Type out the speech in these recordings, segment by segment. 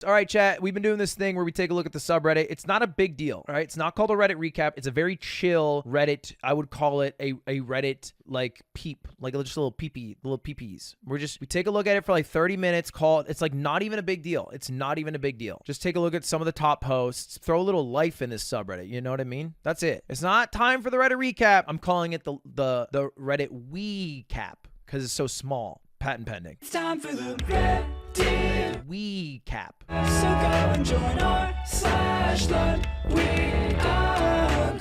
All right, chat. We've been doing this thing where we take a look at the subreddit. It's not a big deal, all right? It's not called a Reddit recap. It's a very chill Reddit. I would call it a Reddit like peep, like just a little peepee, little peepees. We take a look at it for like 30 minutes. It's like not even a big deal. It's not even a big deal. Just take a look at some of the top posts. Throw a little life in this subreddit. You know what I mean? That's it. It's not time for the Reddit recap. I'm calling it the Reddit weecap because it's so small. Patent pending. It's time for the Reddit weecap. So go and join our /Ludwigliedpeopledied.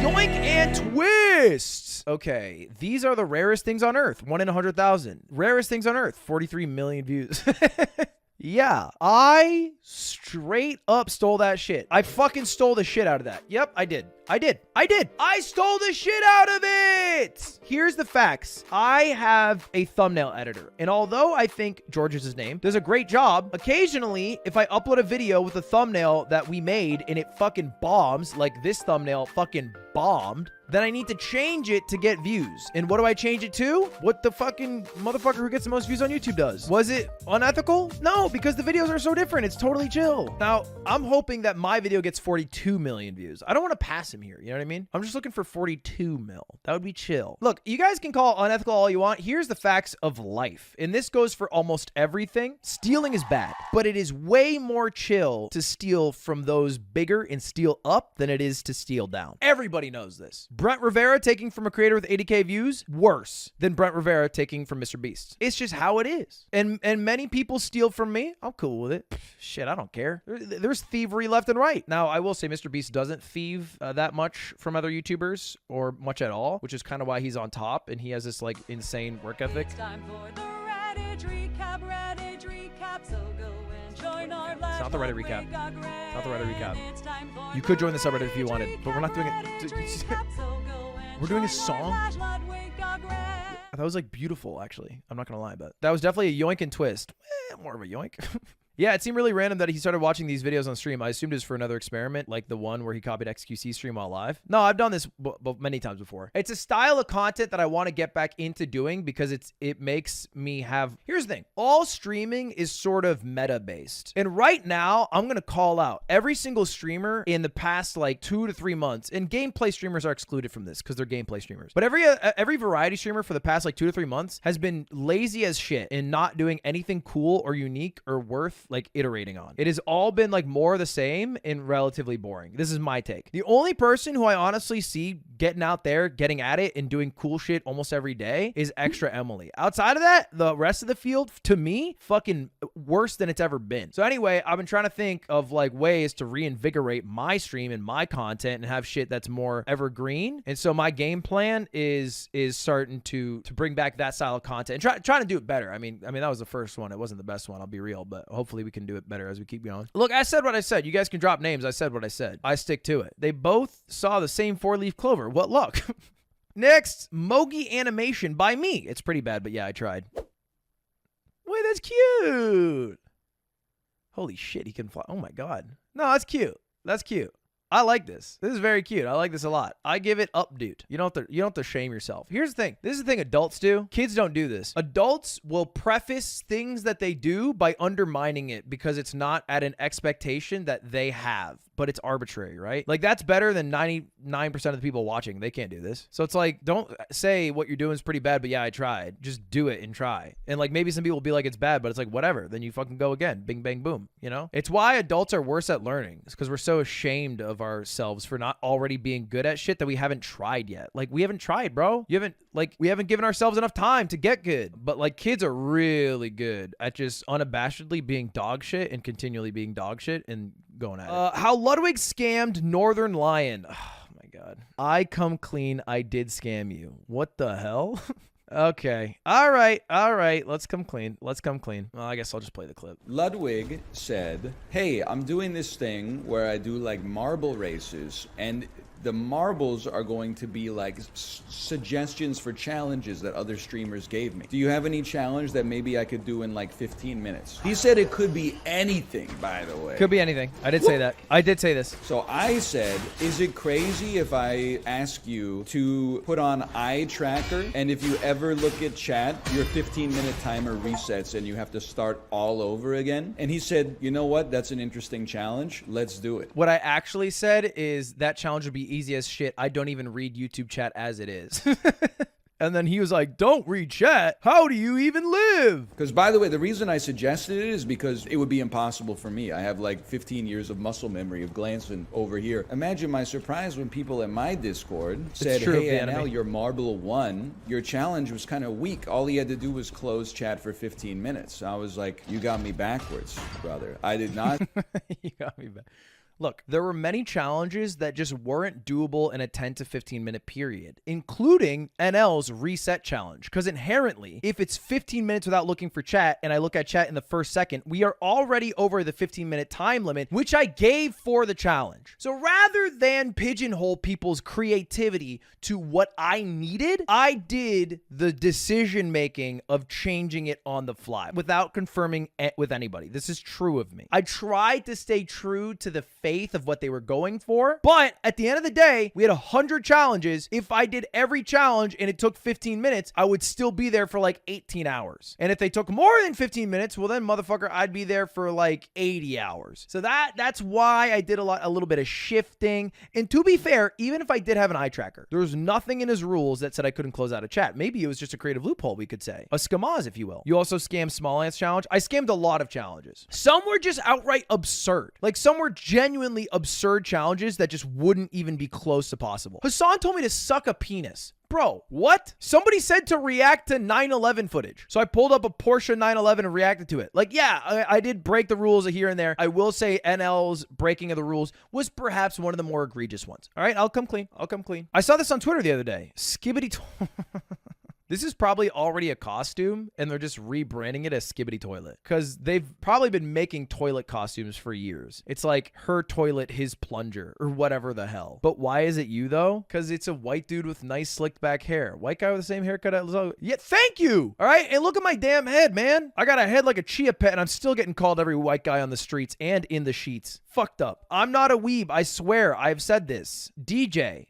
Yoink and twist. Okay, these are the rarest things on Earth. 1 in 100,000. Rarest things on Earth. 43 million views. Yeah, I straight up stole that shit. I fucking stole the shit out of that. Yep, I did. I stole the shit out of it. Here's the facts. I have a thumbnail editor. And although I think George is his name, does a great job, occasionally, if I upload a video with a thumbnail that we made and it fucking bombs, like this thumbnail fucking bombed, then I need to change it to get views. And what do I change it to? What the fucking motherfucker who gets the most views on YouTube does. Was it unethical? No, because the videos are so different. It's totally chill. Now, I'm hoping that my video gets 42 million views. I don't want to pass him here. You know what I mean? I'm just looking for 42 mil. That would be chill. Look, you guys can call it unethical all you want. Here's the facts of life. And this goes for almost everything. Stealing is bad, but it is way more chill to steal from those bigger and steal up than it is to steal down. Everybody knows this. Brent Rivera taking from a creator with 80K views, worse than Brent Rivera taking from mrbeast. It's just how it is. And many people steal from me. I'm cool with it. Shit, I don't care. There's thievery left and right. Now, I will say mrbeast doesn't thieve that much from other YouTubers or much at all, which is kind of why he's on top and he has this like insane work ethic. It's time for the Reddit recap, so go and join our live. It's not the Reddit recap. It's not the Reddit recap. You could join the subreddit if you wanted, but we're not doing it. We're doing a song? That was like beautiful, actually. I'm not gonna lie, but that was definitely a yoink and twist. More of a yoink. Yeah, it seemed really random that he started watching these videos on stream. I assumed it was for another experiment, like the one where he copied XQC stream while live. No, I've done this many times before. It's a style of content that I want to get back into doing because it makes me have... Here's the thing. All streaming is sort of meta-based. And right now, I'm going to call out every single streamer in the past like 2 to 3 months. And gameplay streamers are excluded from this because they're gameplay streamers. But every variety streamer for the past like 2 to 3 months has been lazy as shit and not doing anything cool or unique or worth like iterating on. It has all been like more of the same and relatively boring. This is my take. The only person who I honestly see getting out there, getting at it and doing cool shit almost every day is Extra Emily. Outside of that, the rest of the field, to me, fucking worse than it's ever been. So anyway, I've been trying to think of like ways to reinvigorate my stream and my content and have shit that's more evergreen. And so my game plan is starting to bring back that style of content and trying to do it better. I mean, that was the first one. It wasn't the best one, I'll be real, but hopefully we can do it better as we keep going. Look, I said what I said. You guys can drop names. I said what I said. I stick to it. They both saw the same 4-leaf clover. What luck. Next, Mogi animation by me. It's pretty bad, but yeah, I tried. Wait, that's cute. Holy shit, he can fly. Oh my God. No, that's cute. That's cute. I like this. This is very cute. I like this a lot. I give it up, dude. You don't have to shame yourself. Here's the thing. This is the thing adults do. Kids don't do this. Adults will preface things that they do by undermining it because it's not at an expectation that they have, but it's arbitrary, right? Like that's better than 99% of the people watching. They can't do this. So it's like, don't say what you're doing is pretty bad, but yeah, I tried. Just do it and try. And like maybe some people will be like, it's bad, but it's like, whatever. Then you fucking go again. Bing, bang, boom. You know? It's why adults are worse at learning. It's because we're so ashamed of ourselves for not already being good at shit that we haven't tried yet. Like we haven't tried, bro. We haven't given ourselves enough time to get good. But like kids are really good at just unabashedly being dog shit and continually being dog shit and going at it. How Ludwig scammed Northern Lion. Oh my God. I come clean. I did scam you. What the hell? Okay. All right. Let's come clean. Well, I guess I'll just play the clip. Ludwig said, hey, I'm doing this thing where I do like marble races, and The marbles are going to be like suggestions for challenges that other streamers gave me. Do you have any challenge that maybe I could do in like 15 minutes? He said it could be anything, by the way. Could be anything. I did say that. I did say this. So I said, is it crazy if I ask you to put on eye tracker, and if you ever look at chat, your 15-minute timer resets and you have to start all over again? And he said, you know what? That's an interesting challenge. Let's do it. What I actually said is that challenge would be easy as shit. I don't even read YouTube chat as it is. And then he was like, don't read chat. How do you even live? Because, by the way, the reason I suggested it is because it would be impossible for me. I have like 15 years of muscle memory of glancing over here. Imagine my surprise when people in my Discord said, hey, NL, your marble won. Your challenge was kind of weak. All he had to do was close chat for 15 minutes. I was like, you got me backwards, brother. I did not. You got me back. Look, there were many challenges that just weren't doable in a 10 to 15 minute period, including NL's reset challenge. Because inherently, if it's 15 minutes without looking for chat and I look at chat in the first second, we are already over the 15-minute time limit, which I gave for the challenge. So rather than pigeonhole people's creativity to what I needed, I did the decision making of changing it on the fly without confirming it with anybody. This is true of me. I tried to stay true to the faith of what they were going for. But at the end of the day, we had 100 challenges. If I did every challenge and it took 15 minutes, I would still be there for like 18 hours. And if they took more than 15 minutes, well then, motherfucker, I'd be there for like 80 hours. So that's why I did a little bit of shifting. And to be fair, even if I did have an eye tracker, there was nothing in his rules that said I couldn't close out a chat. Maybe it was just a creative loophole, we could say. A scamaz, if you will. You also scammed Small Ants Challenge. I scammed a lot of challenges. Some were just outright absurd. Like some were genuinely absurd challenges that just wouldn't even be close to possible. Hassan told me to suck a penis. Bro, what? Somebody said to react to 9/11 footage. So I pulled up a Porsche 911 and reacted to it. Like, yeah, I did break the rules here and there. I will say NL's breaking of the rules was perhaps one of the more egregious ones. All right, I'll come clean. I'll come clean. I saw this on Twitter the other day. Skibbity. This is probably already a costume, and they're just rebranding it as Skibbity Toilet, because they've probably been making toilet costumes for years. It's like her toilet, his plunger, or whatever the hell. But why is it you, though? Because it's a white dude with nice slicked back hair. White guy with the same haircut as... Yeah, thank you! All right? And look at my damn head, man. I got a head like a chia pet, and I'm still getting called every white guy on the streets and in the sheets. Fucked up. I'm not a weeb. I swear. I've said this. DJ,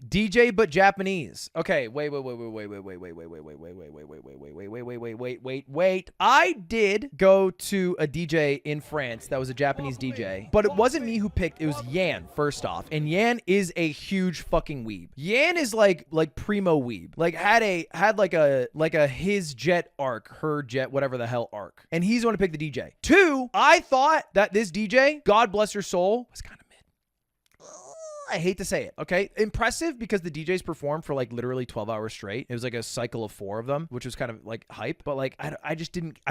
but Japanese. Okay, wait. I did go to a DJ in France that was a Japanese DJ, but it wasn't me who picked. It was Yan, first off. And Yan is a huge fucking weeb. Yan is like primo weeb. Like had like a his jet arc, her jet, whatever the hell arc. And he's the one to pick the DJ. Two, I thought that this DJ, God bless her soul, was kind of mid. I hate to say it, okay? Impressive because the DJs performed for like literally 12 hours straight. It was like a cycle of 4 of them, which was kind of like hype. But like, I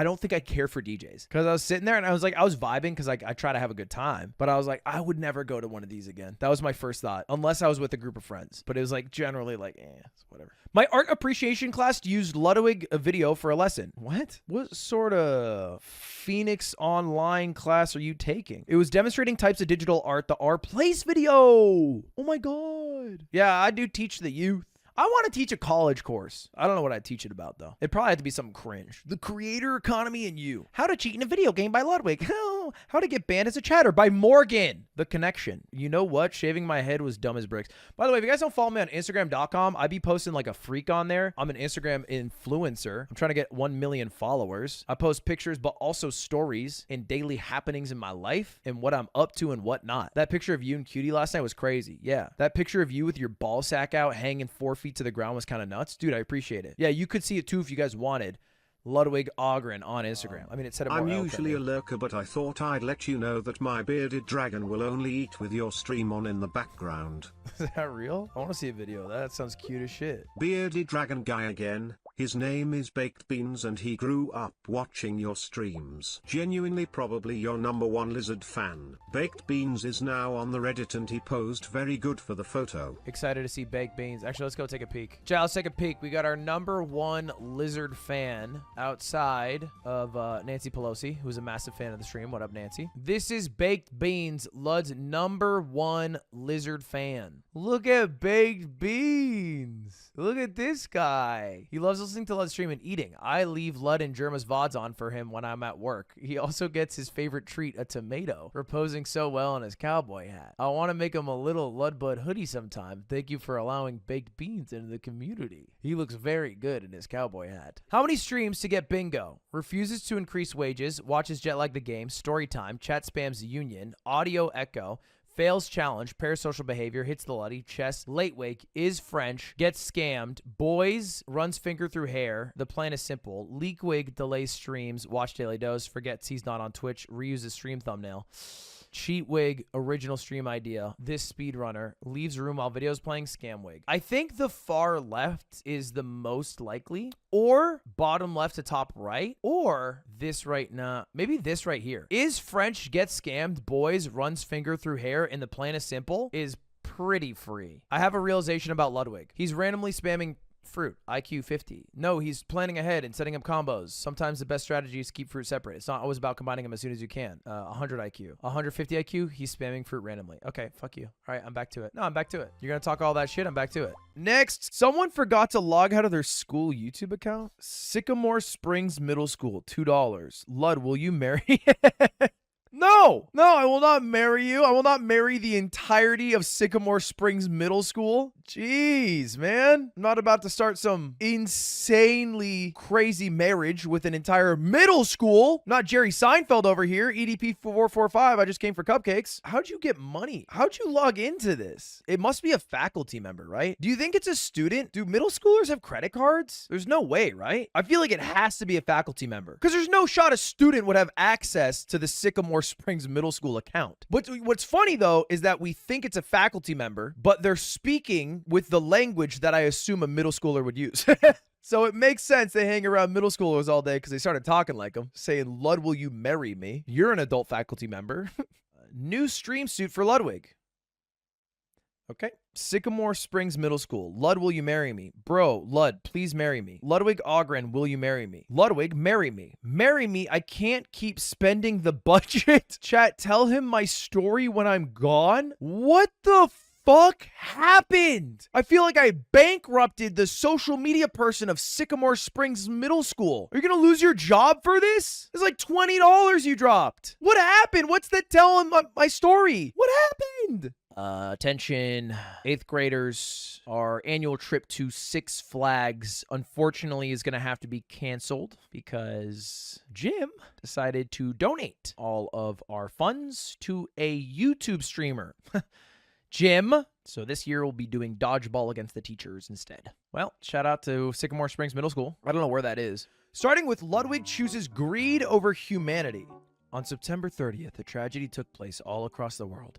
don't think I care for DJs. Because I was sitting there and I was vibing because like I try to have a good time. But I was like, I would never go to one of these again. That was my first thought, unless I was with a group of friends. But it was like generally like, it's whatever. My art appreciation class used Ludwig video for a lesson. What sort of Phoenix online class are you taking? It was demonstrating types of digital art, the R Place video. Oh my God. Yeah, I do teach the youth. I want to teach a college course. I don't know what I'd teach it about, though. It'd probably have to be something cringe. The creator economy and you. How to cheat in a video game by Ludwig. How to get banned as a chatter by Morgan. The connection. You know what? Shaving my head was dumb as bricks. By the way, if you guys don't follow me on Instagram.com, I be posting like a freak on there. I'm an Instagram influencer. I'm trying to get 1 million followers. I post pictures, but also stories and daily happenings in my life and what I'm up to and what not. That picture of you and Cutie last night was crazy. Yeah. That picture of you with your ball sack out hanging 4 feet to the ground was kind of nuts. Dude, I appreciate it. Yeah, you could see it too if you guys wanted. Ludwig Ogren on Instagram. I mean, it said it more I'm usually eloquently. a lurker, but I thought I'd let you know that my bearded dragon will only eat with your stream on in the background. Is that real? I want to see a video of that. That sounds cute as shit. Bearded dragon guy again. His name is Baked Beans and he grew up watching your streams. Genuinely probably your #1 lizard fan. Baked Beans is now on the Reddit and he posed very good for the photo. Excited to see Baked Beans. Actually, let's go take a peek. Chat, let's take a peek. We got our #1 lizard fan outside of Nancy Pelosi, who's a massive fan of the stream. What up, Nancy? This is Baked Beans, Lud's #1 lizard fan. Look at Baked Beans. Look at this guy. He loves listening to Lud's stream and eating. I leave Lud and Germa's VODs on for him when I'm at work. He also gets his favorite treat, a tomato, for posing so well in his cowboy hat. I want to make him a little Ludbud hoodie sometime. Thank you for allowing Baked Beans into the community. He looks very good in his cowboy hat. How many streams to get bingo? Refuses to increase wages, watches Jet Lag the Game, story time, chat spams union, audio echo, fails challenge, parasocial behavior, hits the Luddy, chest, late wake, is French, gets scammed, boys, runs finger through hair, the plan is simple, leak wig, delays streams, watch daily dose, forgets he's not on Twitch, reuses stream thumbnail, cheat wig, original stream idea, this speedrunner, leaves room while video's playing, scam wig. I think the far left is the most likely, or bottom left to top right, or this right now, maybe this right here. Is French gets scammed, boys, runs finger through hair, and the plan is simple, is pretty free. I have a realization about Ludwig. He's randomly spamming fruit, IQ 50. No, he's planning ahead and setting up combos. Sometimes the best strategy is to keep fruit separate. It's not always about combining them as soon as you can. 100 IQ. 150 IQ, he's spamming fruit randomly. Okay, fuck you. All right, I'm back to it. No, I'm back to it. You're gonna talk all that shit, I'm back to it. Next, someone forgot to log out of their school YouTube account. Sycamore Springs Middle School, $2. Lud, will you marry? No, I will not marry you. I will not marry the entirety of Sycamore Springs Middle School. Jeez, man. I'm not about to start some insanely crazy marriage with an entire middle school. Not Jerry Seinfeld over here. EDP 445. I just came for cupcakes. How'd you get money? How'd you log into this? It must be a faculty member, right? Do you think it's a student? Do middle schoolers have credit cards? There's no way, right? I feel like it has to be a faculty member because there's no shot a student would have access to the Sycamore Springs Middle School account. But what's funny though is that we think it's a faculty member, but they're speaking with the language that I assume a middle schooler would use. So it makes sense they hang around middle schoolers all day because they started talking like them, saying, Lud, will you marry me? You're an adult faculty member. New stream suit for Ludwig. Okay. Sycamore Springs Middle School. Lud, will you marry me? Bro, Lud, please marry me. Ludwig Ogren, will you marry me? Ludwig, marry me. Marry me, I can't keep spending the budget. Chat, tell him my story when I'm gone? What the fuck happened? I feel like I bankrupted the social media person of Sycamore Springs Middle School. Are you gonna lose your job for this? It's like $20 you dropped. What happened? What's that telling my story? What happened? Attention, 8th graders. Our annual trip to Six Flags, unfortunately, is going to have to be canceled because Jim decided to donate all of our funds to a YouTube streamer. Jim. So this year we'll be doing dodgeball against the teachers instead. Well, shout out to Sycamore Springs Middle School. I don't know where that is. Starting with Ludwig chooses greed over humanity. On September 30th, a tragedy took place all across the world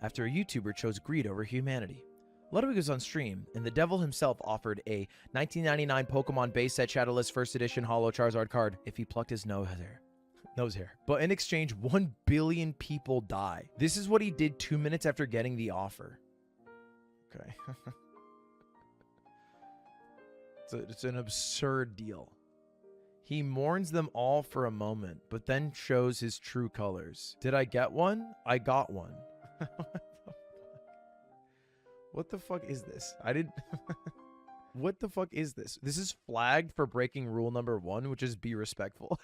after a YouTuber chose greed over humanity. Ludwig was on stream, and the devil himself offered a 1999 Pokemon base set Shadowless First Edition Holo Charizard card if he plucked his nose hair. But in exchange, 1 billion people die. This is what he did 2 minutes after getting the offer. Okay. It's an absurd deal. He mourns them all for a moment, but then shows his true colors. Did I get one? I got one. What the fuck is this? I didn't... What the fuck is this? This is flagged for breaking rule number 1, which is be respectful.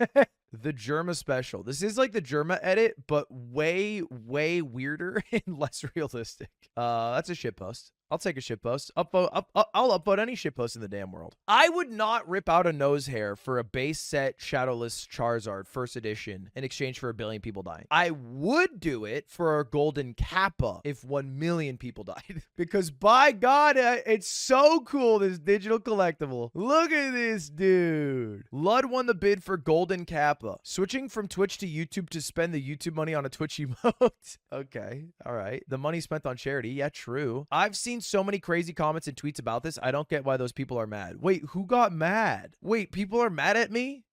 The Germa special. This is like the Germa edit, but way weirder and less realistic. That's a shitpost. I'll take a shitpost. I'll upvote any shitpost in the damn world. I would not rip out a nose hair for a base set Shadowless Charizard First Edition in exchange for 1 billion people dying. I would do it for a golden kappa if 1 million people died. Because by God, it's so cool, this digital collectible. Look at this dude. Lud won the bid for golden kappa. Switching from Twitch to YouTube to spend the YouTube money on a Twitch emote. Okay, all right. The money spent on charity. Yeah, true. I've seen so many crazy comments and tweets about this. I don't get why those people are mad. Wait, who got mad? Wait, people are mad at me?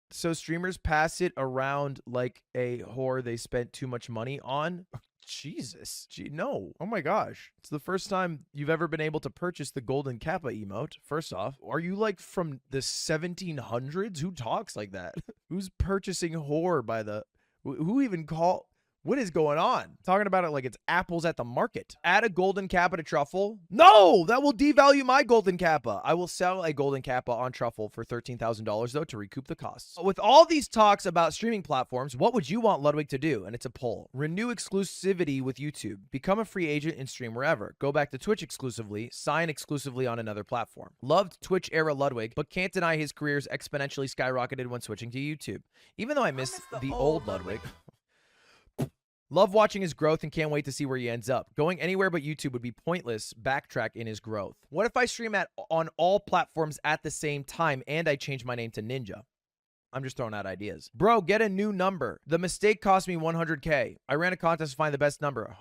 So streamers pass it around like a whore they spent too much money on? Jesus. Gee, no. Oh my gosh. It's the first time you've ever been able to purchase the golden kappa emote. First off, are you like from the 1700s? Who talks like that? Who's purchasing whore by the... Who even call... What is going on? Talking about it like it's apples at the market. Add a golden kappa to truffle. No, that will devalue my golden kappa. I will sell a golden kappa on truffle for $13,000 though to recoup the costs. With all these talks about streaming platforms, what would you want Ludwig to do? And it's a poll. Renew exclusivity with YouTube. Become a free agent and stream wherever. Go back to Twitch exclusively. Sign exclusively on another platform. Loved Twitch era Ludwig, but can't deny his career's exponentially skyrocketed when switching to YouTube. Even though I miss the old Ludwig. Love watching his growth and can't wait to see where he ends up. Going anywhere but YouTube would be pointless. Backtrack in his growth. What if I stream on all platforms at the same time and I change my name to Ninja? I'm just throwing out ideas. Bro, get a new number. The mistake cost me 100K. I ran a contest to find the best number,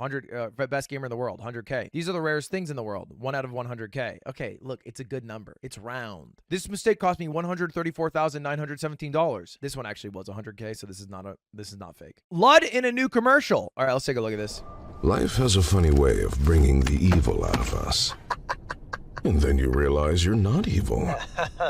best gamer in the world, 100K. These are the rarest things in the world, 1 out of 100K. Okay, look, it's a good number. It's round. This mistake cost me $134,917. This one actually was 100K, so this is not fake. Lud in a new commercial. All right, let's take a look at this. Life has a funny way of bringing the evil out of us. And then you realize you're not evil.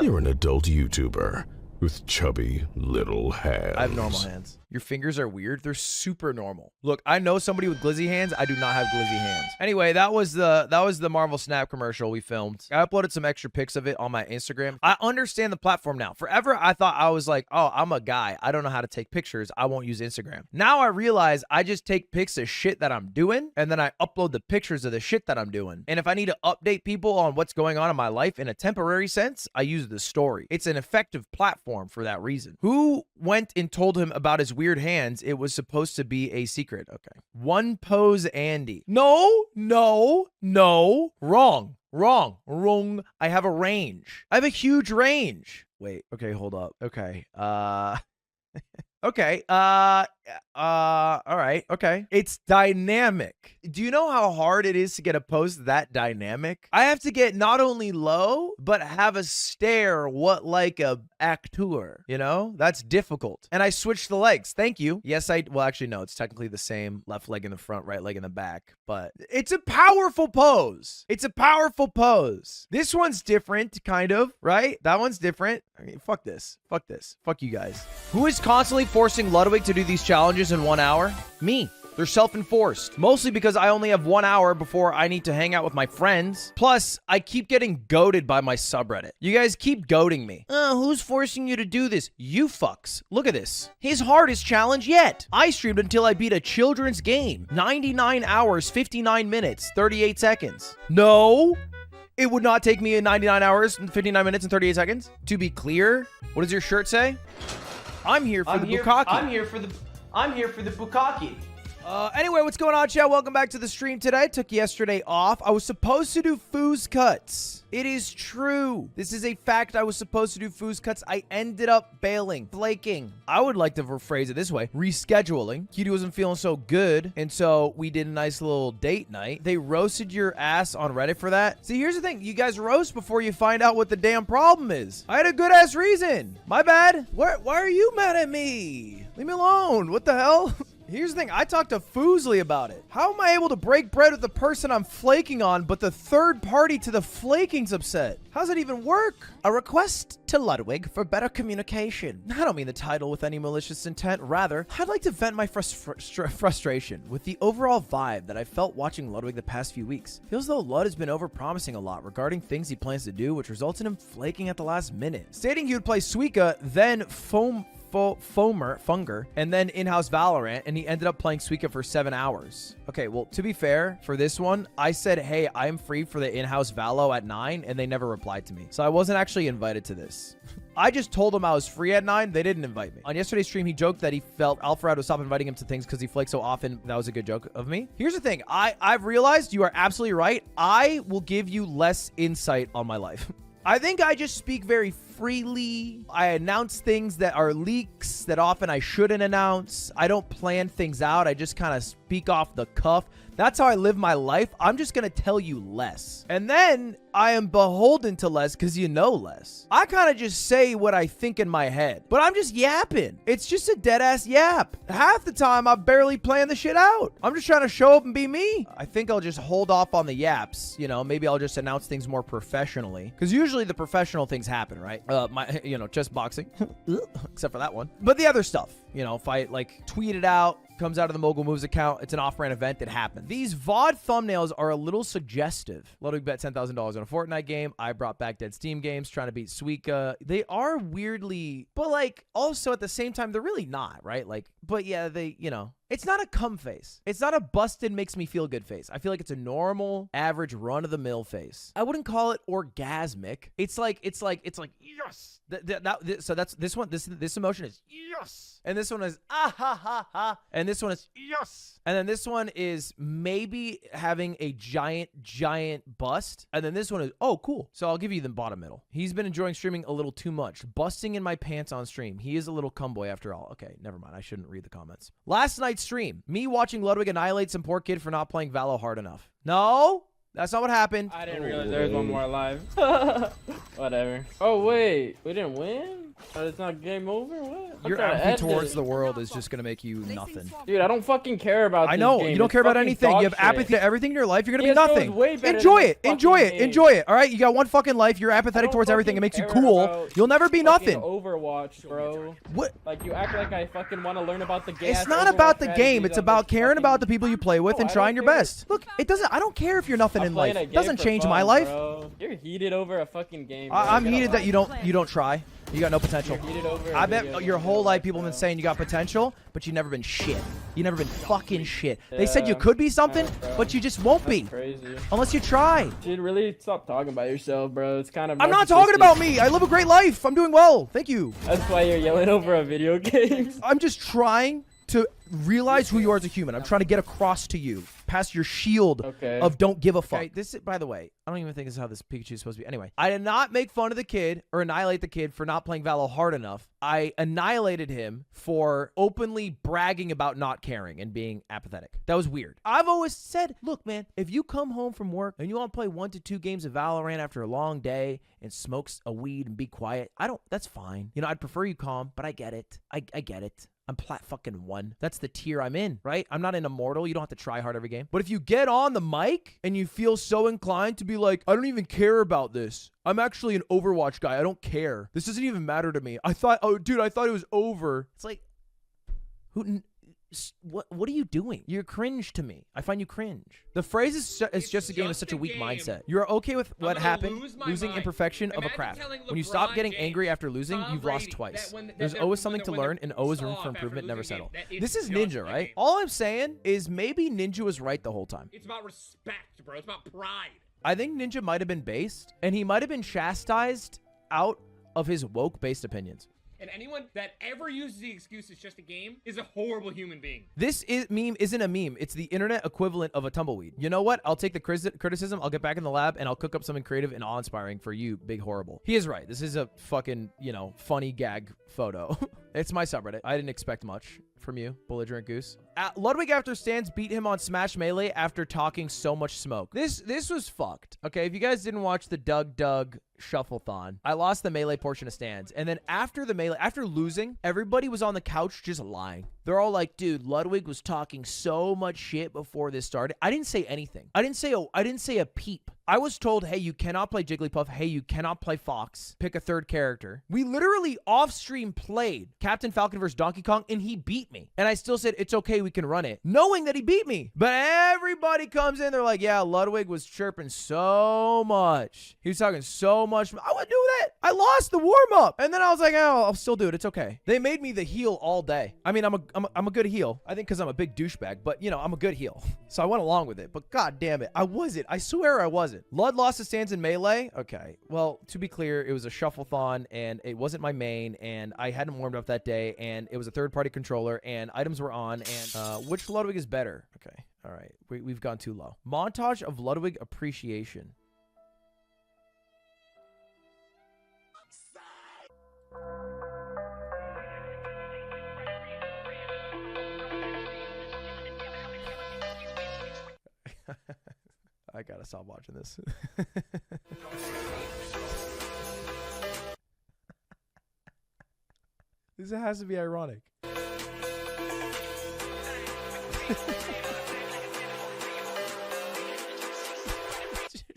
You're an adult YouTuber with chubby little hands. I have normal hands. Your fingers are weird. They're super normal. Look, I know somebody with glizzy hands. I do not have glizzy hands. Anyway, that was the Marvel Snap commercial we filmed. I uploaded some extra pics of it on my Instagram. I understand the platform now. Forever, I thought I was like, oh, I'm a guy. I don't know how to take pictures. I won't use Instagram. Now I realize I just take pics of shit that I'm doing, and then I upload the pictures of the shit that I'm doing. And if I need to update people on what's going on in my life in a temporary sense, I use the story. It's an effective platform for that reason. Who went and told him about his weird hands? It was supposed to be a secret. Okay. One pose Andy. No. Wrong. I have a range. I have a huge range. Wait. Okay, hold up. Okay. Okay. All right. Okay. It's dynamic. Do you know how hard it is to get a post that dynamic? I have to get not only low, but have a stare like a actor, you know? That's difficult. And I switched the legs. Thank you. Yes, well, actually, no, it's technically the same left leg in the front, right leg in the back, but it's a powerful pose. It's a powerful pose. This one's different, kind of, right? That one's different. I mean, fuck this. Fuck this. Fuck you guys. Who is constantly forcing Ludwig to do these challenges in 1 hour? Me. They're self-enforced. Mostly because I only have 1 hour before I need to hang out with my friends. Plus, I keep getting goaded by my subreddit. You guys keep goading me. Who's forcing you to do this? You fucks. Look at this. His hardest challenge yet. I streamed until I beat a children's game. 99 hours, 59 minutes, 38 seconds. No. It would not take me 99 hours, 59 minutes, and 38 seconds. To be clear, what does your shirt say? I'm here for the bukkake. I'm here for the bukkake. Anyway, what's going on, chat? Welcome back to the stream today. Took yesterday off. I was supposed to do fuscuts. It is true. This is a fact. I was supposed to do fuscuts. I ended up bailing, flaking. I would like to rephrase it this way. Rescheduling. Cutie wasn't feeling so good, and so we did a nice little date night. They roasted your ass on Reddit for that. See, here's the thing. You guys roast before you find out what the damn problem is. I had a good-ass reason. My bad. Why are you mad at me? Leave me alone. What the hell? Here's the thing, I talked to Fusely about it. How am I able to break bread with the person I'm flaking on, but the third party to the flaking's upset? How's it even work? A request to Ludwig for better communication. I don't mean the title with any malicious intent. Rather, I'd like to vent my frustration with the overall vibe that I felt watching Ludwig the past few weeks. Feels though Lud has been overpromising a lot regarding things he plans to do, which results in him flaking at the last minute. Stating he would play Suika, then Funger, and then in-house Valorant, and he ended up playing Suika for 7 hours. Okay, well, to be fair, for this one, I said, hey, I'm free for the in-house Valo at 9, and they never replied to me. So I wasn't actually invited to this. I just told them I was free at 9. They didn't invite me. On yesterday's stream, he joked that he felt Alfred would stop inviting him to things because he flakes so often. That was a good joke of me. Here's the thing. I've realized you are absolutely right. I will give you less insight on my life. I think I just speak very freely. I announce things that are leaks that often I shouldn't announce. I don't plan things out. I just kind of speak off the cuff. That's how I live my life. I'm just going to tell you less. And then I am beholden to less because you know less. I kind of just say what I think in my head, but I'm just yapping. It's just a dead ass yap. Half the time I'm barely playing the shit out. I'm just trying to show up and be me. I think I'll just hold off on the yaps. You know, maybe I'll just announce things more professionally because usually the professional things happen, right? Just boxing, except for that one. But the other stuff, you know, if I like tweet it out, comes out of the Mogul Moves account. It's an off-brand event that happened. These VOD thumbnails are a little suggestive. Ludwig bet $10,000 on a Fortnite game. I brought back dead Steam games trying to beat Suika. They are weirdly, but like also at the same time, they're really not, right? Like, but yeah, they, you know, it's not a cum face. It's not a busted makes me feel good face. I feel like it's a normal, average, run-of-the-mill face. I wouldn't call it orgasmic. It's like yes. So that's this one. This emotion is yes, and this one is ah ha ha ha, and this one is yes, and then this one is maybe having a giant bust, and then this one is oh cool. So I'll give you the bottom middle. He's been enjoying streaming a little too much, busting in my pants on stream. He is a little cum boy after all. Okay, never mind. I shouldn't read the comments. Last night's stream, me watching Ludwig annihilate some poor kid for not playing Valo hard enough. No, that's not what happened. I didn't realize there was one more alive. Whatever. Oh wait, we didn't win? Oh, it's not game over? What? Your apathy towards the world is just gonna make you nothing. Dude, I don't fucking care about this I know, game. you don't It's care about fucking anything. dog You have shit. apathy to everything in your life. You're gonna be CS:GO is nothing. way better Enjoy than it. this Enjoy fucking it. game. Enjoy it. All right, you got one fucking life. You're I apathetic don't towards everything. It fucking makes you care cool. about You'll never be fucking nothing. Overwatch, bro. What? Like, you act like I fucking want to learn about the game. It's not about the game. It's about caring about the people you play with and I trying don't your care. best. Look, it doesn't. I don't care if you're nothing in life. It doesn't change my fun, life. Bro. You're heated over a fucking game. Bro. I'm Get a heated that life. you don't try. You got no potential. You're heated over a I video bet your game, whole bro. life people have been saying you got potential, but you never been shit. You never been fucking shit. They said you Yeah. could be something, Yeah, bro. but you just won't be Crazy. unless you try. Dude, really stop talking about yourself, bro. It's kind of. I'm not talking about me. I live a great life. I'm doing well. Thank you. That's why you're yelling over a video game. I'm just trying to realize who you are as a human. I'm trying to get across to you past your shield Okay. of don't give a fuck. Okay, this is, by the way, I don't even think this is how this Pikachu is supposed to be. Anyway, I did not make fun of the kid or annihilate the kid for not playing Valo hard enough. I annihilated him for openly bragging about not caring and being apathetic. That was weird. I've always said, look, man, if you come home from work and you want to play 1 to 2 games of Valorant after a long day and smoke a weed and be quiet, that's fine. You know, I'd prefer you calm, but I get it. I get it. I'm plat fucking 1. That's the tier I'm in, right? I'm not an immortal. You don't have to try hard every game. But if you get on the mic and you feel so inclined to be like, I don't even care about this. I'm actually an Overwatch guy. I don't care. This doesn't even matter to me. I thought it was over. It's like, what are you doing? You're cringe to me. I find you cringe. The phrase is just a game is such a weak mindset. You're okay with what happened, losing imperfection of a craft. When you stop getting angry after losing, you've lost twice. There's always something to learn and always room for improvement, never settle. This is Ninja, right? All I'm saying is maybe Ninja was right the whole time. It's about respect, bro. It's about pride. I think Ninja might have been based, and he might have been chastised out of his woke-based opinions. And anyone that ever uses the excuse it's just a game is a horrible human being. This meme isn't a meme. It's the internet equivalent of a tumbleweed. You know what? I'll take the criticism. I'll get back in the lab and I'll cook up something creative and awe-inspiring for you, big horrible. He is right. This is a fucking, funny gag photo. It's my subreddit. I didn't expect much from you, belligerent goose. Ludwig after Stanz beat him on Smash Melee after talking so much smoke. This was fucked. Okay, if you guys didn't watch the Doug Shuffle-thon, I lost the Melee portion of Stanz. And then after the Melee, after losing, everybody was on the couch just lying. They're all like, dude, Ludwig was talking so much shit before this started. I didn't say anything. I didn't say a peep. I was told, hey, you cannot play Jigglypuff. Hey, you cannot play Fox. Pick a third character. We literally off-stream played Captain Falcon vs. Donkey Kong, and he beat me. And I still said, it's okay, we can run it, knowing that he beat me. But everybody comes in, they're like, yeah, Ludwig was chirping so much. He was talking so much. I wouldn't do that. I lost the warm-up. And then I was like, oh, I'll still do it. It's okay. They made me the heel all day. I mean, I'm a good heel. I think because I'm a big douchebag, but, I'm a good heel. So I went along with it. But god damn it, I wasn't. I swear I wasn't. Lud lost his Stanz in Melee. Okay. Well, to be clear, it was a shuffle-thon, and it wasn't my main, and I hadn't warmed up that day, and it was a third-party controller, and items were on, and which Ludwig is better? Okay. All right. We've gone too low. Montage of Ludwig appreciation. I gotta stop watching this. This has to be ironic.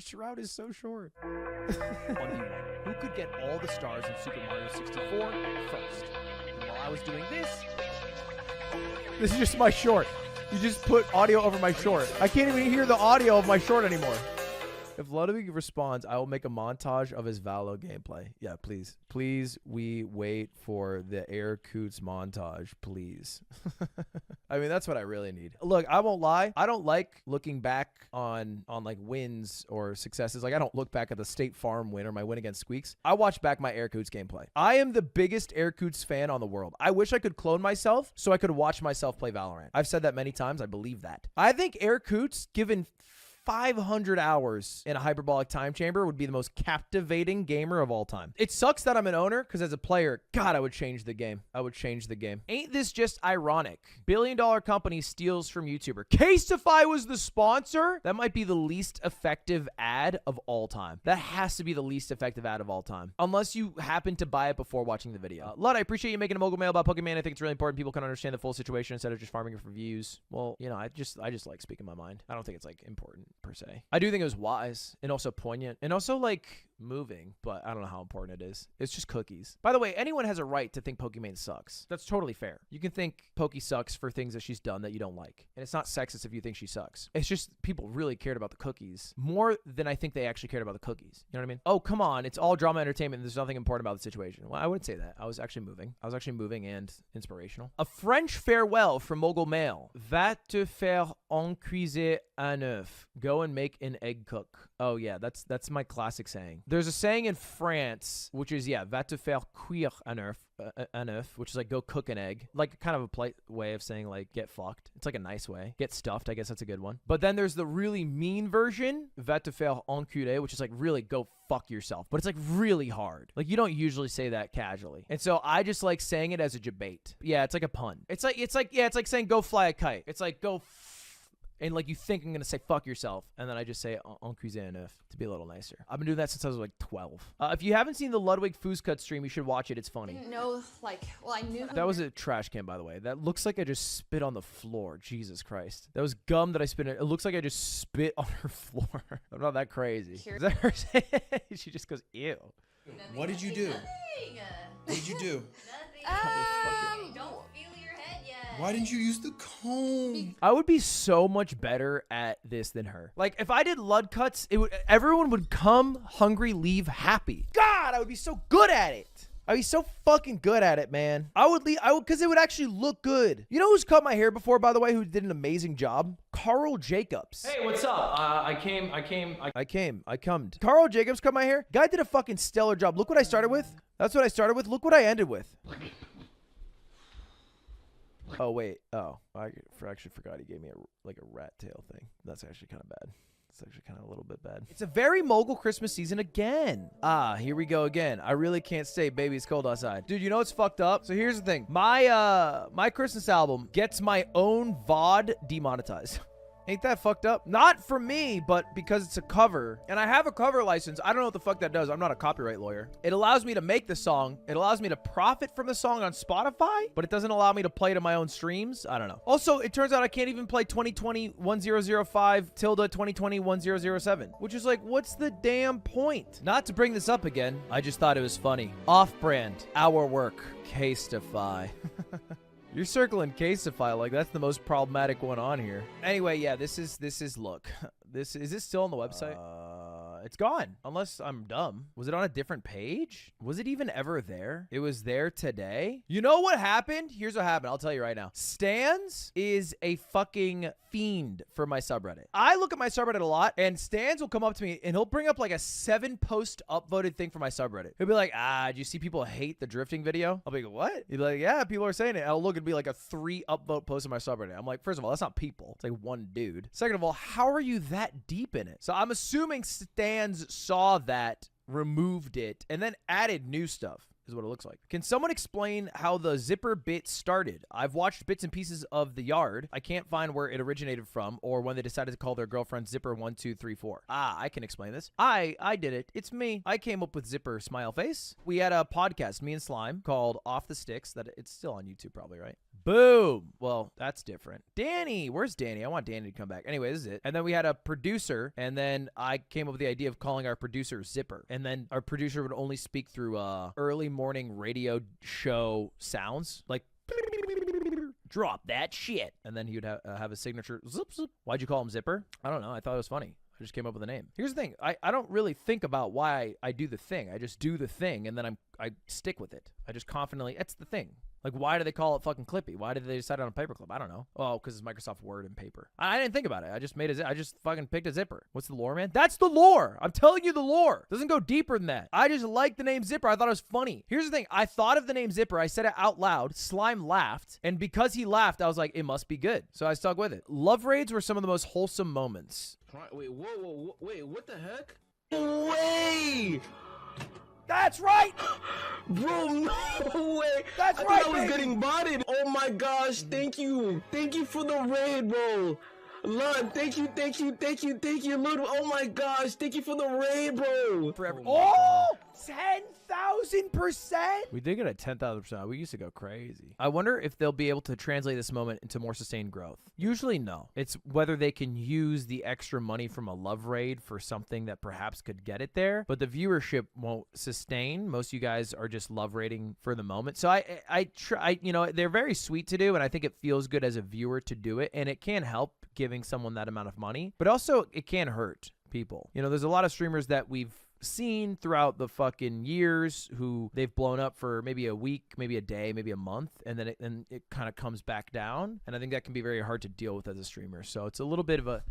Shroud is so short. 1v1. Who could get all the stars in Super Mario 64 first? And while I was doing this is just my short. You just put audio over my short. I can't even hear the audio of my short anymore. If Ludwig responds, I will make a montage of his Valo gameplay. Yeah, please. Please, we wait for the Air Coots montage, please. I mean, that's what I really need. Look, I won't lie. I don't like looking back on like wins or successes. Like, I don't look back at the State Farm win or my win against Squeaks. I watch back my Air Coots gameplay. I am the biggest Air Coots fan on the world. I wish I could clone myself so I could watch myself play Valorant. I've said that many times. I believe that. I think Air Coots, given 500 hours in a hyperbolic time chamber, would be the most captivating gamer of all time. It sucks that I'm an owner, because as a player, God, I would change the game. I would change the game. Ain't this just ironic? Billion-dollar company steals from YouTuber. Casetify was the sponsor? That might be the least effective ad of all time. That has to be the least effective ad of all time. Unless you happen to buy it before watching the video. Lud, I appreciate you making a mogul mail about Pokimane. I think it's really important people can understand the full situation instead of just farming it for views. Well, you know, I just like speaking my mind. I don't think it's like important per se. I do think it was wise and also poignant and also like moving, but I don't know how important it is. It's just cookies. By the way, anyone has a right to think Pokimane sucks. That's totally fair. You can think Poki sucks for things that she's done that you don't like. And it's not sexist if you think she sucks. It's just people really cared about the cookies more than I think they actually cared about the cookies. You know what I mean? Oh, come on. It's all drama entertainment. There's nothing important about the situation. Well, I wouldn't say that. I was actually moving. I was actually moving and inspirational. A French farewell from Mogul Mail. Va te faire encuiser un œuf. Go and make an egg cook. Oh yeah, that's my classic saying. There's a saying in France, which is, yeah, va te faire cuire un œuf, which is like go cook an egg. Like kind of a polite way of saying like get fucked. It's like a nice way. Get stuffed, I guess that's a good one. But then there's the really mean version, va te faire enculer, which is like really go fuck yourself. But it's like really hard. Like you don't usually say that casually. And so I just like saying it as a debate. Yeah, it's like a pun. It's like saying go fly a kite. It's like go and like you think I'm gonna say fuck yourself, and then I just say en cuisine un œuf to be a little nicer. I've been doing that since I was like 12. If you haven't seen the Ludwig fuscuts stream, you should watch it. It's funny. No, like, well, I knew that was a trash can, by the way. That looks like I just spit on the floor. Jesus Christ, that was gum that I spit in. It looks like I just spit on her floor. I'm not that crazy. Is that her saying? She just goes ew. Nothing, what did you do? Nothing. What did you do? Nothing. Don't feel your head yet. Why didn't you use the comb? I would be so much better at this than her. Like if I did Lud cuts, everyone would come hungry, leave happy. God, I would be so good at it. I'd be so fucking good at it, man. I would, because it would actually look good. You know who's cut my hair before, by the way, who did an amazing job? Carl Jacobs. Hey, what's up? I cummed. Carl Jacobs cut my hair. Guy did a fucking stellar job. Look what I started with. That's what I started with. Look what I ended with. Oh, wait. Oh, I actually forgot he gave me a rat tail thing. That's actually kind of bad. It's actually kind of a little bit bad. It's a very mogul Christmas season again. Ah, here we go again. I really can't stay, baby. It's cold outside. Dude, you know what's fucked up? So here's the thing. My Christmas album gets my own VOD demonetized. Ain't that fucked up? Not for me, but because it's a cover. And I have a cover license. I don't know what the fuck that does. I'm not a copyright lawyer. It allows me to make the song. It allows me to profit from the song on Spotify, but it doesn't allow me to play it in my own streams. I don't know. Also, it turns out I can't even play 2020-1005 tilde 2020-1007, which is like, what's the damn point? Not to bring this up again. I just thought it was funny. Offbrand, our work, casetify. You're circling casetify like that's the most problematic one on here. Anyway, yeah, this is look. Is this still on the website? It's gone. Unless I'm dumb. Was it on a different page? Was it even ever there? It was there today. You know what happened? Here's what happened. I'll tell you right now. Stanz is a fucking fiend for my subreddit. I look at my subreddit a lot, and Stanz will come up to me, and he'll bring up like a 7-post upvoted thing for my subreddit. He'll be like, do you see people hate the drifting video? I'll be like, what? He'll be like, yeah, people are saying it. And I'll look and be like a 3 upvote post on my subreddit. I'm like, first of all, that's not people. It's like one dude. Second of all, how are you that deep in it? So I'm assuming Stanz saw that, removed it, and then added new stuff. is what it looks like. Can someone explain how the zipper bit started? I've watched bits and pieces of The Yard. I can't find where it originated from or when they decided to call their girlfriend Zipper 1234. Ah, I can explain this. I did it. It's me. I came up with Zipper smile face. We had a podcast, me and Slime, called Off the Sticks. That it's still on YouTube probably, right? Boom. Well, that's different. Danny, where's Danny? I want Danny to come back. Anyway, this is it. And then we had a producer, and then I came up with the idea of calling our producer Zipper. And then our producer would only speak through early morning radio show sounds, like drop that shit. And then he would have a signature zip, zip. Why'd you call him Zipper? I don't know. I thought it was funny. I just came up with a name. Here's the thing. I don't really think about why I do the thing. I just do the thing, and then I stick with it. I just confidently, it's the thing. Like, why do they call it fucking Clippy? Why did they decide on a paperclip? I don't know. Oh, because it's Microsoft Word and paper. I didn't think about it. I just made I just fucking picked a zipper. What's the lore, man? That's the lore. I'm telling you the lore. Doesn't go deeper than that. I just like the name Zipper. I thought it was funny. Here's the thing. I thought of the name Zipper. I said it out loud. Slime laughed. And because he laughed, I was like, it must be good. So I stuck with it. Love raids were some of the most wholesome moments. Wait, whoa, wait, what the heck? No way! That's right! Bro, no way! That's I right, thought I was baby. getting botted! Oh my gosh, thank you! Thank you for the raid, bro! Lord, thank you, Ludwig! Oh my gosh, thank you for the raid, bro! Forever. Oh! 10,000%? We did get a 10,000%. We used to go crazy. I wonder if they'll be able to translate this moment into more sustained growth. Usually, no. It's whether they can use the extra money from a love raid for something that perhaps could get it there, but the viewership won't sustain. Most of you guys are just love raiding for the moment. So I try, you know, they're very sweet to do, and I think it feels good as a viewer to do it, and it can help giving someone that amount of money, but also it can hurt people. You know, there's a lot of streamers that we've seen throughout the fucking years who they've blown up for maybe a week, maybe a day, maybe a month, and then it kind of comes back down. And I think that can be very hard to deal with as a streamer. So it's a little bit of a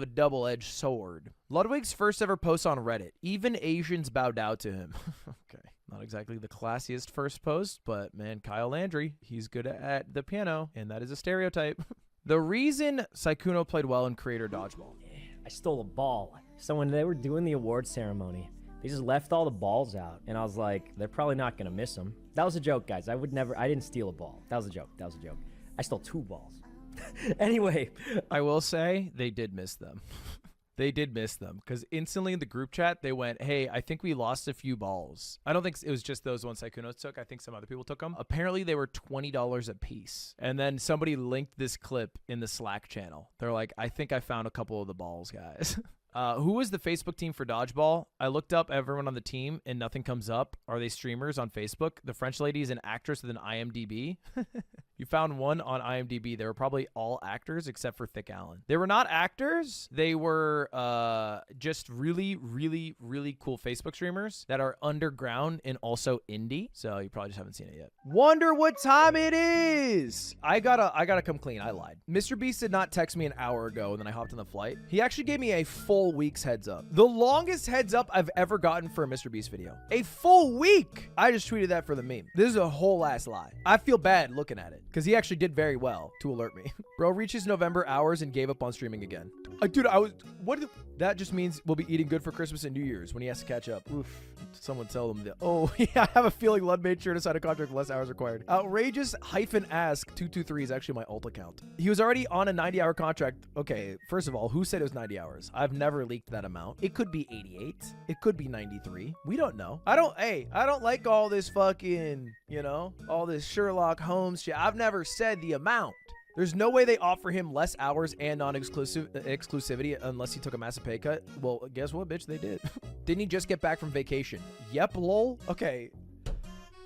double-edged sword. Ludwig's first ever post on Reddit. Even Asians bowed down to him. Okay. Not exactly the classiest first post, but man, Kyle Landry, he's good at the piano, and that is a stereotype. The reason Sykkuno played well in Creator Dodgeball. I stole a ball. So when they were doing the award ceremony, they just left all the balls out. And I was like, they're probably not going to miss them. That was a joke, guys. I didn't steal a ball. That was a joke. I stole 2 balls. Anyway. I will say they did miss them. They did miss them because instantly in the group chat, they went, hey, I think we lost a few balls. I don't think it was just those ones Sykkuno took. I think some other people took them. Apparently, they were $20 a piece. And then somebody linked this clip in the Slack channel. They're like, I think I found a couple of the balls, guys. Who was the Facebook team for Dodgeball? I looked up everyone on the team and nothing comes up. Are they streamers on Facebook? The French lady is an actress with an IMDb. You found one on IMDb. They were probably all actors except for Thick Allen. They were not actors. They were just really, really, really cool Facebook streamers that are underground and also indie. So you probably just haven't seen it yet. Wonder what time it is. I gotta come clean. I lied. mrbeast did not text me an hour ago and then I hopped on the flight. He actually gave me a full week's heads up. The longest heads up I've ever gotten for a mrbeast video. A full week. I just tweeted that for the meme. This is a whole ass lie. I feel bad looking at it. Because he actually did very well to alert me. Bro reaches November hours and gave up on streaming again. Dude, that just means we'll be eating good for Christmas and New Year's when he has to catch up. Oof. Someone tell them that. Oh, yeah, I have a feeling Lud made sure to sign a contract with less hours required. Outrageous-ask 223 is actually my alt account. He was already on a 90-hour contract. Okay, first of all, who said it was 90 hours? I've never leaked that amount. It could be 88. It could be 93. We don't know. I don't like all this fucking, you know, all this Sherlock Holmes shit. I've never said the amount. There's no way they offer him less hours and exclusivity unless he took a massive pay cut. Well, guess what, bitch? They did. Didn't he just get back from vacation? Yep, lol. Okay.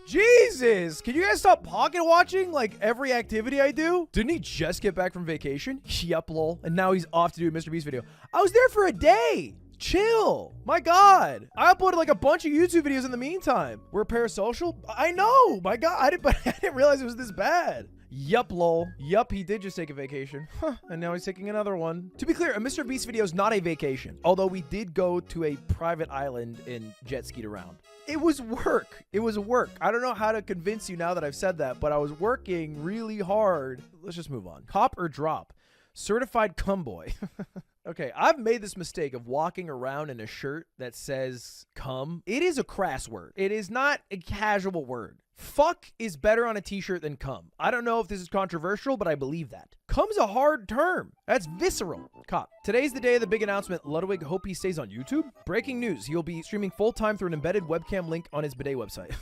Jesus! Can you guys stop pocket watching like every activity I do? Didn't he just get back from vacation? Yep, lol. And now he's off to do a mrbeast video. I was there for a day. Chill. My God. I uploaded like a bunch of YouTube videos in the meantime. We're parasocial? I know. My God. I didn't realize it was this bad. Yup, lol. Yup, he did just take a vacation. Huh, and now he's taking another one. To be clear, a mrbeast video is not a vacation. Although we did go to a private island and jet skied around. It was work. It was work. I don't know how to convince you now that I've said that, but I was working really hard. Let's just move on. Cop or drop? Certified cum boy. Okay, I've made this mistake of walking around in a shirt that says cum. It is a crass word. It is not a casual word. Fuck is better on a t-shirt than cum. I don't know if this is controversial, but I believe that. Cum's a hard term. That's visceral. Cop. Today's the day of the big announcement. Ludwig hope he stays on YouTube. Breaking news. He'll be streaming full-time through an embedded webcam link on his bidet website.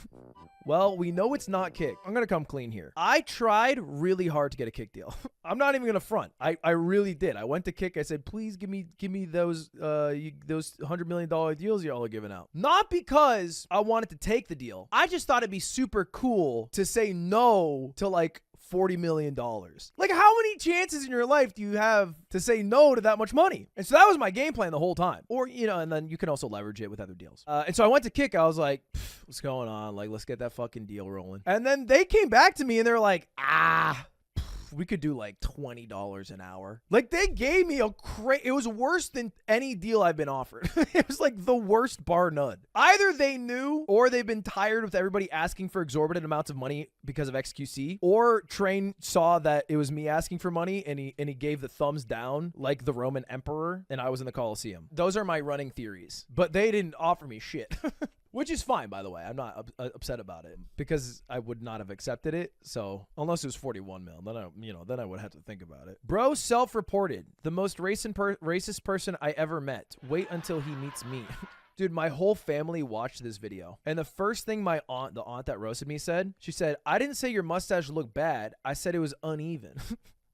Well, we know it's not Kick. I'm going to come clean here. I tried really hard to get a Kick deal. I'm not even going to front. I really did. I went to Kick. I said, please give me those $100 million deals y'all are giving out. Not because I wanted to take the deal. I just thought it'd be super cool to say no to like $40 million. Like, how many chances in your life do you have to say no to that much money? And so that was my game plan the whole time. Or, you know, and then you can also leverage it with other deals. And so I went to Kick. I was like, what's going on? Like, let's get that fucking deal rolling. And then they came back to me and they're like, we could do like $20 an hour. Like, they gave me it was worse than any deal I've been offered. It was like the worst bar none. Either they knew or they've been tired with everybody asking for exorbitant amounts of money because of XQC, or Train saw that it was me asking for money and he gave the thumbs down like the Roman emperor and I was in the Colosseum. Those are my running theories, but they didn't offer me shit. Which is fine, by the way. I'm not upset about it because I would not have accepted it. So unless it was 41 mil, then I would have to think about it. Bro self-reported the most racist person I ever met. Wait until he meets me. Dude, my whole family watched this video. And the first thing the aunt that roasted me said, she said, I didn't say your mustache looked bad. I said it was uneven.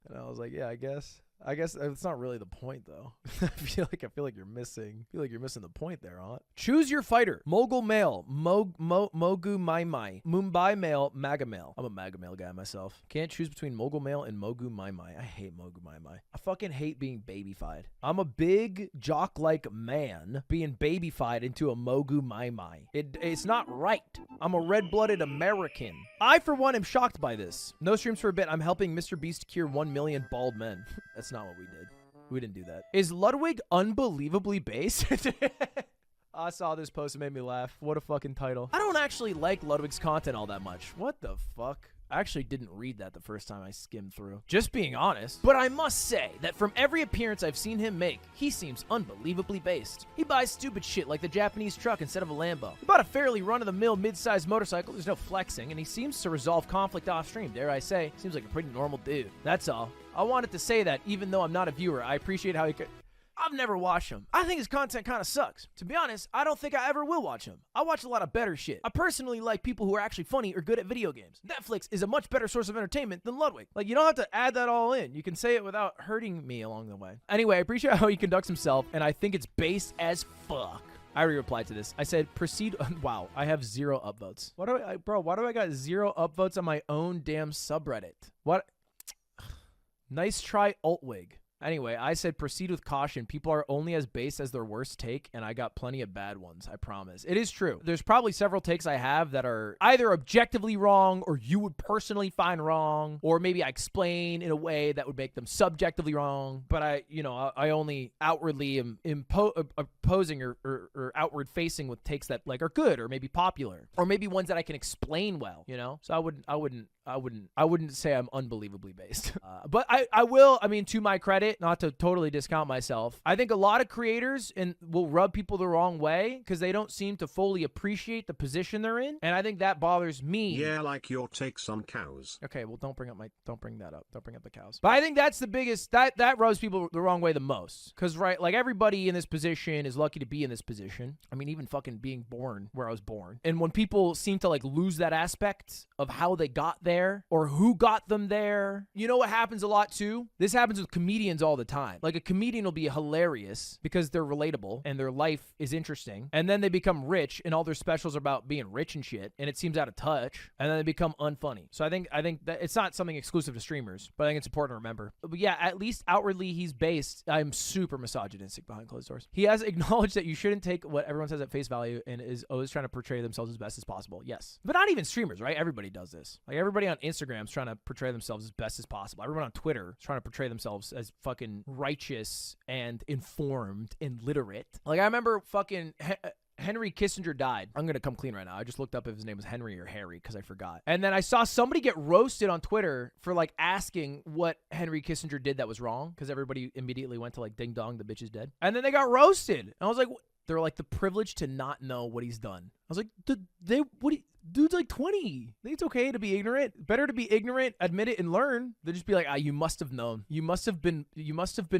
And I was like, yeah, I guess it's not really the point though. I feel like you're missing the point there, aunt. Choose your fighter. Mogul male, mogu mai mai. Mumbai male, maga male. I'm a maga male guy myself. Can't choose between mogul male and mogu mai mai. I hate mogu mai mai. I fucking hate being babyfied. I'm a big jock-like man being babyfied into a mogu mai mai. It's not right. I'm a red-blooded American. I, for one, am shocked by this. No streams for a bit. I'm helping mrbeast cure 1 million bald men. That's not what we did. We didn't do that. Is Ludwig unbelievably based? I saw this post. It made me laugh. What a fucking title. I don't actually like Ludwig's content all that much. What the fuck? I actually didn't read that the first time I skimmed through. Just being honest. But I must say that from every appearance I've seen him make, he seems unbelievably based. He buys stupid shit like the Japanese truck instead of a Lambo. He bought a fairly run-of-the-mill mid-sized motorcycle. There's no flexing, and he seems to resolve conflict off-stream. Dare I say, seems like a pretty normal dude. That's all. I wanted to say that even though I'm not a viewer, I appreciate how he could... I've never watched him. I think his content kind of sucks. To be honest, I don't think I ever will watch him. I watch a lot of better shit. I personally like people who are actually funny or good at video games. Netflix is a much better source of entertainment than Ludwig. Like, you don't have to add that all in. You can say it without hurting me along the way. Anyway, I appreciate how he conducts himself, and I think it's based as fuck. I already replied to this. I said, proceed. Wow, I have 0 upvotes. Why do I got 0 upvotes on my own damn subreddit? What? Nice try, Altwig. Anyway, I said proceed with caution. People are only as based as their worst take, and I got plenty of bad ones, I promise. It is true. There's probably several takes I have that are either objectively wrong or you would personally find wrong, or maybe I explain in a way that would make them subjectively wrong, but I only outwardly am opposing or outward facing with takes that like are good or maybe popular or maybe ones that I can explain well, you know? So I wouldn't say I'm unbelievably based. But I will, to my credit, not to totally discount myself, I think a lot of creators will rub people the wrong way because they don't seem to fully appreciate the position they're in. And I think that bothers me. Yeah, like your takes on cows. Okay, well, don't bring that up. Don't bring up the cows. But I think that's the biggest, that rubs people the wrong way the most. Because, right, like everybody in this position is lucky to be in this position. Even fucking being born where I was born. And when people seem to like lose that aspect of how they got there or who got them there, you know what happens a lot too? This happens with comedians all the time. Like a comedian will be hilarious because they're relatable and their life is interesting. And then they become rich and all their specials are about being rich and shit. And it seems out of touch. And then they become unfunny. So I think that it's not something exclusive to streamers, but I think it's important to remember. But yeah, at least outwardly he's based. I'm super misogynistic behind closed doors. He has acknowledged that you shouldn't take what everyone says at face value and is always trying to portray themselves as best as possible. Yes. But not even streamers, right? Everybody does this. Like everybody on Instagram is trying to portray themselves as best as possible. Everyone on Twitter is trying to portray themselves as fucking righteous and informed and literate. Like I remember fucking Henry Kissinger died. I'm gonna come clean right now. I just looked up if his name was Henry or Harry because I forgot. And then I saw somebody get roasted on Twitter for like asking what Henry Kissinger did that was wrong because everybody immediately went to like ding dong, the bitch is dead. And then they got roasted. And I was like, they're like the privilege to not know what he's done. I was like, dude's like 20. I think it's okay to be ignorant. Better to be ignorant, admit it, and learn than just be like, you must have known. You must have been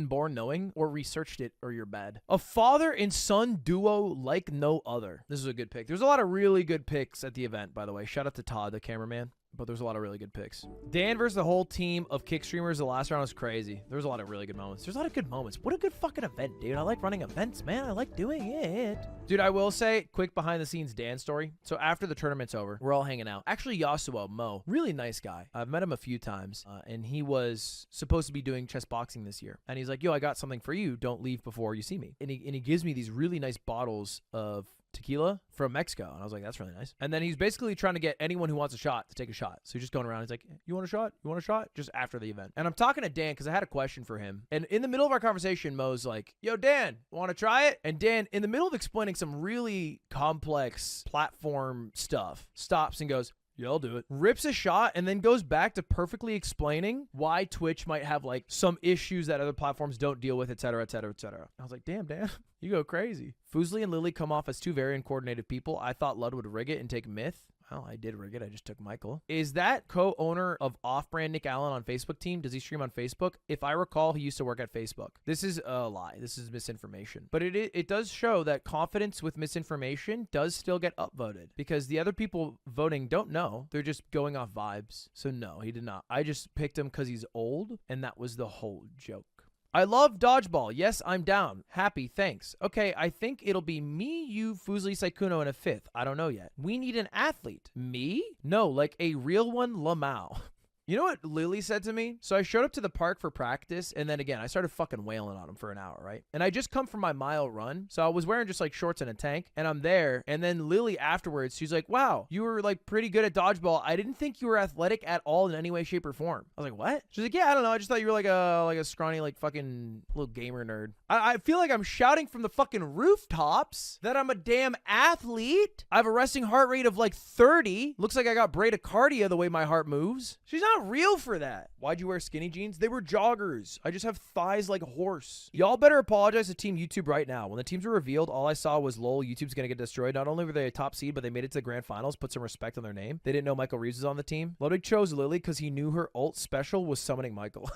born knowing or researched it or you're bad. A father and son duo like no other. This is a good pick. There's a lot of really good picks at the event, by the way. Shout out to Todd, the cameraman. But there's a lot of really good picks. Dan versus the whole team of kick streamers. The last round was crazy. There was a lot of really good moments. There's a lot of good moments. What a good fucking event, dude. I like running events, man. I like doing it. Dude, I will say, quick behind the scenes Dan story. So after the tournament's over, we're all hanging out. Actually, Yasuo, Mo, really nice guy. I've met him a few times. And he was supposed to be doing chess boxing this year. And he's like, yo, I got something for you. Don't leave before you see me. And he gives me these really nice bottles of tequila from Mexico. And I was like, that's really nice. And then he's basically trying to get anyone who wants a shot to take a shot. So he's just going around. He's like, you want a shot? You want a shot? Just after the event. And I'm talking to Dan because I had a question for him. And in the middle of our conversation, Mo's like, yo, Dan, want to try it? And Dan, in the middle of explaining some really complex platform stuff, stops and goes, yeah, I'll do it. Rips a shot and then goes back to perfectly explaining why Twitch might have like some issues that other platforms don't deal with, et cetera, et cetera, et cetera. I was like, damn, Dan, you go crazy. Fuslie and Lily come off as two very uncoordinated people. I thought Lud would rig it and take Myth. Well, I did rig it. I just took Michael. Is that co-owner of Offbrand Nick Allen on Facebook team? Does he stream on Facebook? If I recall, he used to work at Facebook. This is a lie. This is misinformation. But it does show that confidence with misinformation does still get upvoted because the other people voting don't know. They're just going off vibes. So no, he did not. I just picked him because he's old, and that was the whole joke. I love dodgeball. Yes, I'm down. Happy, thanks. Okay, I think it'll be me, you, Fuslie, Saikuno, and a fifth. I don't know yet. We need an athlete. Me? No, like a real one, Lamau. You know what Lily said to me? So I showed up to the park for practice, and then again, I started fucking wailing on him for an hour, right? And I just come from my mile run, so I was wearing just like shorts and a tank, and I'm there, and then Lily afterwards, she's like, wow, you were like pretty good at dodgeball. I didn't think you were athletic at all in any way, shape, or form. I was like, what? She's like, yeah, I don't know. I just thought you were like a scrawny, like fucking little gamer nerd. I feel like I'm shouting from the fucking rooftops that I'm a damn athlete. I have a resting heart rate of like 30. Looks like I got bradycardia the way my heart moves. She's not real for that. Why'd you wear skinny jeans? They were joggers. I just have thighs like a horse. Y'all better apologize to Team YouTube right now. When the teams were revealed, all I saw was, lol, YouTube's gonna get destroyed. Not only were they a top seed, but they made it to the grand finals. Put some respect on their name. They didn't know Michael Reeves was on the team. Ludwig chose Lily because he knew her ult special was summoning Michael.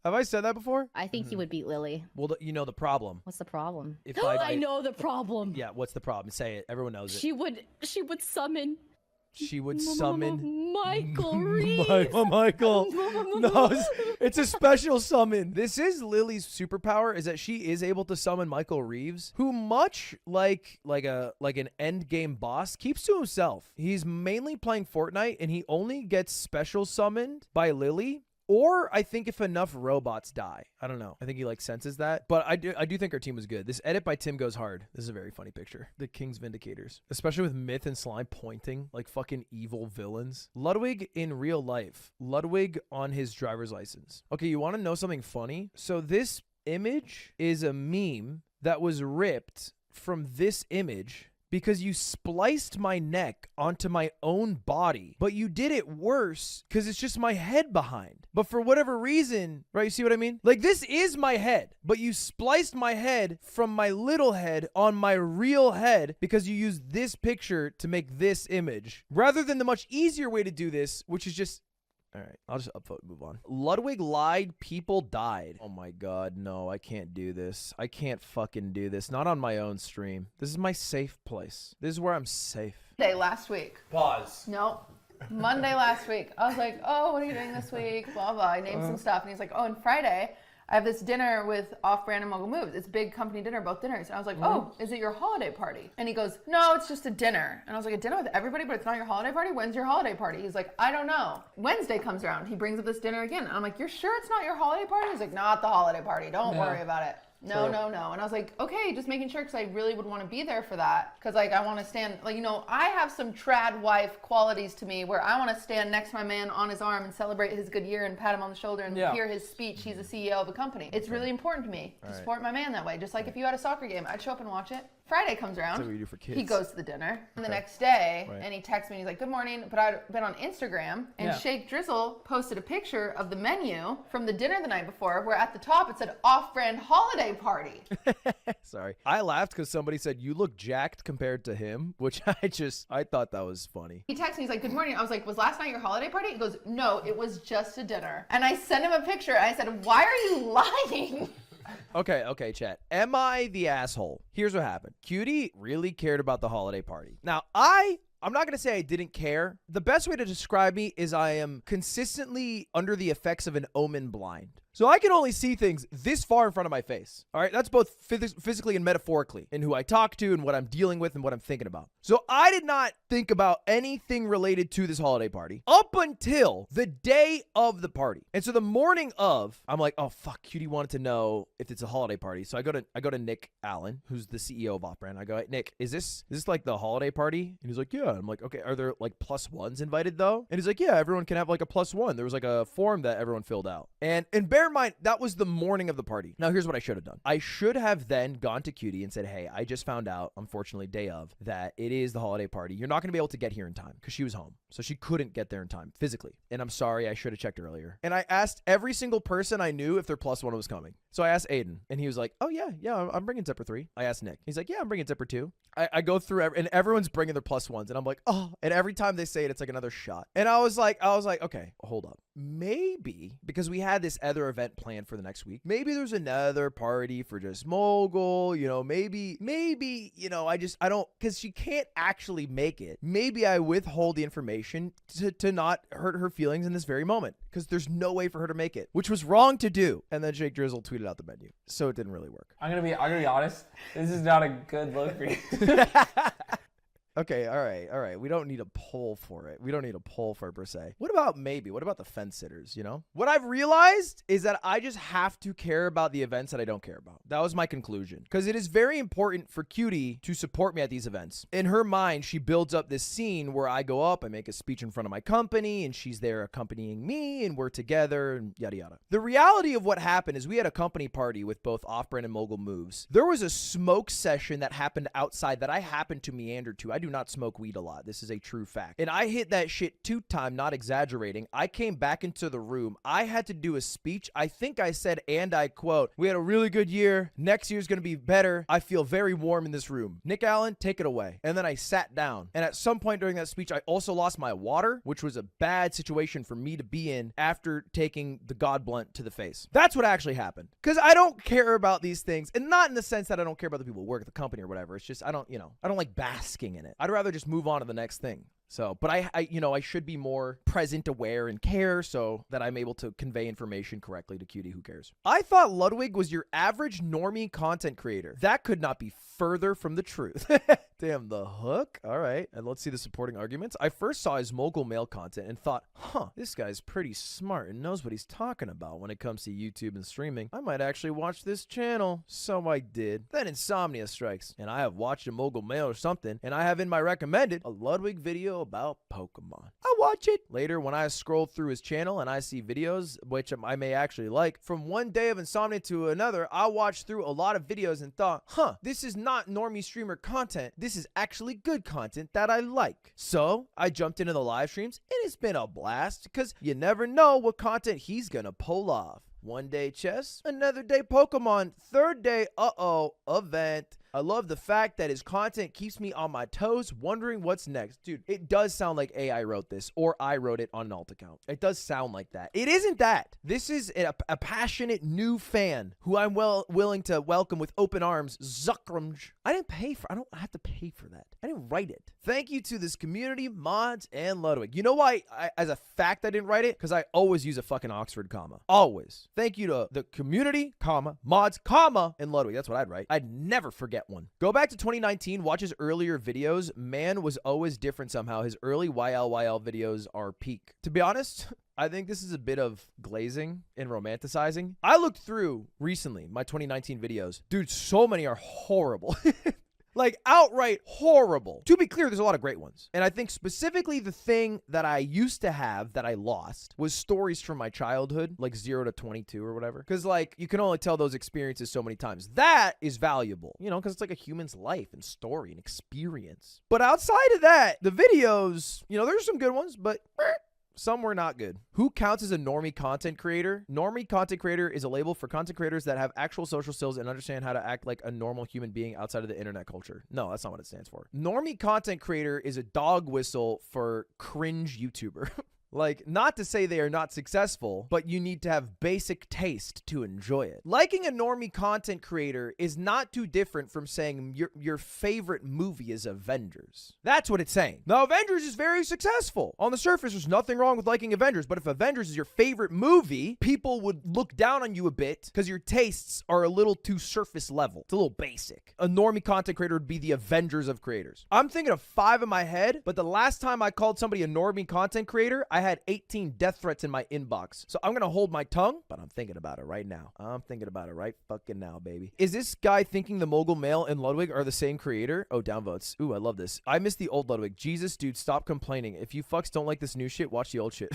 Have I said that before? I think he would beat Lily. Well, you know the problem. What's the problem? If I know the problem. Yeah, what's the problem? Say it. Everyone knows it. She would summon. She would summon Michael Reeves. Michael. No, it's a special summon. This is Lily's superpower, is that she is able to summon Michael Reeves, who much like an end game boss keeps to himself. He's mainly playing Fortnite, and he only gets special summoned by Lily. Or I think if enough robots die. I don't know. I think he like senses that. But I do think our team was good. This edit by Tim goes hard. This is a very funny picture. The King's Vindicators. Especially with Myth and Slime pointing like fucking evil villains. Ludwig in real life. Ludwig on his driver's license. Okay, you want to know something funny? So this image is a meme that was ripped from this image because you spliced my neck onto my own body, but you did it worse because it's just my head behind. But for whatever reason, right, you see what I mean? Like, this is my head, but you spliced my head from my little head on my real head because you used this picture to make this image, rather than the much easier way to do this, which is just... All right, I'll just upvote and move on. Ludwig lied, people died. Oh my God, no, I can't do this. I can't fucking do this. Not on my own stream. This is my safe place. This is where I'm safe. Monday last week. Pause. Nope. Monday last week. I was like, oh, what are you doing this week? Blah, blah. I named some stuff. And he's like, oh, and Friday, I have this dinner with Offbrand and Mogul Moves. It's a big company dinner, both dinners. And I was like, oh, is it your holiday party? And he goes, no, it's just a dinner. And I was like, a dinner with everybody, but it's not your holiday party? When's your holiday party? He's like, I don't know. Wednesday comes around. He brings up this dinner again. And I'm like, you're sure it's not your holiday party? He's like, not the holiday party. Don't worry about it. No. And I was like, okay, just making sure, because I really would want to be there for that. Because, like, I want to stand, like, you know, I have some trad wife qualities to me where I want to stand next to my man on his arm and celebrate his good year and pat him on the shoulder and hear his speech. He's the CEO of a company. It's really important to me to support my man that way. Just like if you had a soccer game, I'd show up and watch it. Friday comes around. That's what we do for kids. He goes to the dinner. And the next day, Right. and he texts me, he's like, good morning. But I'd been on Instagram, and Shake Drizzle posted a picture of the menu from the dinner the night before, where at the top it said off-brand holiday party. Sorry. I laughed because somebody said, you look jacked compared to him, which I thought that was funny. He texted me, he's like, good morning. I was like, was last night your holiday party? He goes, no, it was just a dinner. And I sent him a picture, and I said, why are you lying? Okay, chat. Am I the asshole? Here's what happened. Cutie really cared about the holiday party. Now, I'm not going to say I didn't care. The best way to describe me is I am consistently under the effects of an omen blind. So I can only see things this far in front of my face. All right, that's both physically and metaphorically in who I talk to and what I'm dealing with and what I'm thinking about. So I did not think about anything related to this holiday party up until the day of the party. And so the morning of, I'm like, oh fuck, Cutie wanted to know if it's a holiday party. So I go to Nick Allen, who's the CEO of Offbrand. I go, hey, Nick, is this like the holiday party? And he's like, yeah. I'm like, okay, are there like +1s invited though? And he's like, yeah, everyone can have like a +1. There was like a form that everyone filled out. And bear in mind, that was the morning of the party. Now, here's what I should have done. I should have then gone to Cutie and said, hey, I just found out, unfortunately, day of, that it is the holiday party. You're not going to be able to get here in time because she was home. So she couldn't get there in time physically. And I'm sorry, I should have checked earlier. And I asked every single person I knew if their +1 was coming. So I asked Aiden, and he was like, oh, yeah, I'm bringing Zipper 3. I asked Nick. He's like, yeah, I'm bringing Zipper 2. I go through, and everyone's bringing their +1s. And I'm like, oh, and every time they say it, it's like another shot. And I was like, okay, hold up. Maybe, because we had this other event planned for the next week, maybe there's another party for just Mogul, maybe, I don't, because she can't actually make it. Maybe I withhold the information to not hurt her feelings in this very moment, because there's no way for her to make it, which was wrong to do. And then Jake Drizzle tweeted out the menu, so it didn't really work. I'm gonna be honest. This is not a good look for you. Okay, all right. We don't need a poll for it. We don't need a poll for it per se. What about maybe? What about the fence sitters, What I've realized is that I just have to care about the events that I don't care about. That was my conclusion. Because it is very important for Cutie to support me at these events. In her mind, she builds up this scene where I go up, I make a speech in front of my company, and she's there accompanying me, and we're together, and yada yada. The reality of what happened is we had a company party with both Offbrand and Mogul Moves. There was a smoke session that happened outside that I happened to meander to. I do not smoke weed a lot. This is a true fact. And I hit that shit 2 times, not exaggerating. I came back into the room. I had to do a speech. I think I said, and I quote, we had a really good year. Next year's going to be better. I feel very warm in this room. Nick Allen, take it away. And then I sat down. And at some point during that speech, I also lost my water, which was a bad situation for me to be in after taking the God blunt to the face. That's what actually happened. Because I don't care about these things. And not in the sense that I don't care about the people who work at the company or whatever. It's just, I don't like basking in it. I'd rather just move on to the next thing. So, but I should be more present, aware, and care so that I'm able to convey information correctly to Cutie. Who cares? I thought Ludwig was your average normie content creator. That could not be further from the truth. Damn, the hook. All right. And let's see the supporting arguments. I first saw his mogul mail content and thought, this guy's pretty smart and knows what he's talking about when it comes to YouTube and streaming. I might actually watch this channel. So I did. Then insomnia strikes, and I have watched a mogul mail or something, and I have in my recommended a Ludwig video about Pokemon. I watch it. Later, when I scroll through his channel and I see videos, which I may actually like, from one day of insomnia to another, I watched through a lot of videos and thought, this is not normie streamer content. This is actually good content that I like. So I jumped into the live streams, and it's been a blast because you never know what content he's gonna pull off. One day chess, another day Pokemon, third day, event. I love the fact that his content keeps me on my toes, wondering what's next. Dude, it does sound like AI wrote this, or I wrote it on an alt account. It does sound like that. It isn't that. This is a passionate new fan who I'm willing to welcome with open arms. Zuckrumj. I don't have to pay for that. I didn't write it. Thank you to this community, mods, and Ludwig. You know why, as a fact, I didn't write it? Because I always use a fucking Oxford comma. Always. Thank you to the community, comma, mods, comma, and Ludwig. That's what I'd write. I'd never forget one. Go back to 2019, watch his earlier videos. Man was always different somehow. His early YLYL videos are peak. To be honest, I think this is a bit of glazing and romanticizing. I looked through recently my 2019 videos. Dude, so many are horrible. Like outright horrible. To be clear, there's a lot of great ones. And I think specifically the thing that I used to have that I lost was stories from my childhood, like 0 to 22 or whatever. Because like you can only tell those experiences so many times. That is valuable, you know, because it's like a human's life and story and experience. But outside of that, the videos, you know, there's some good ones, but some were not good. Who counts as a normie content creator? Normie content creator is a label for content creators that have actual social skills and understand how to act like a normal human being outside of the internet culture. No, that's not what it stands for. Normie content creator is a dog whistle for cringe YouTuber. Like, not to say they are not successful, but you need to have basic taste to enjoy it. Liking a normie content creator is not too different from saying your favorite movie is Avengers. That's what it's saying. Now, Avengers is very successful. On the surface, there's nothing wrong with liking Avengers, but if Avengers is your favorite movie, people would look down on you a bit because your tastes are a little too surface level. It's a little basic. A normie content creator would be the Avengers of creators. I'm thinking of 5 in my head, but the last time I called somebody a normie content creator, I had 18 death threats in my inbox. So I'm going to hold my tongue, but I'm thinking about it right now. I'm thinking about it right fucking now, baby. Is this guy thinking the mogul male and Ludwig are the same creator? Oh, downvotes. Ooh, I love this. I miss the old Ludwig. Jesus, dude, stop complaining. If you fucks don't like this new shit, watch the old shit.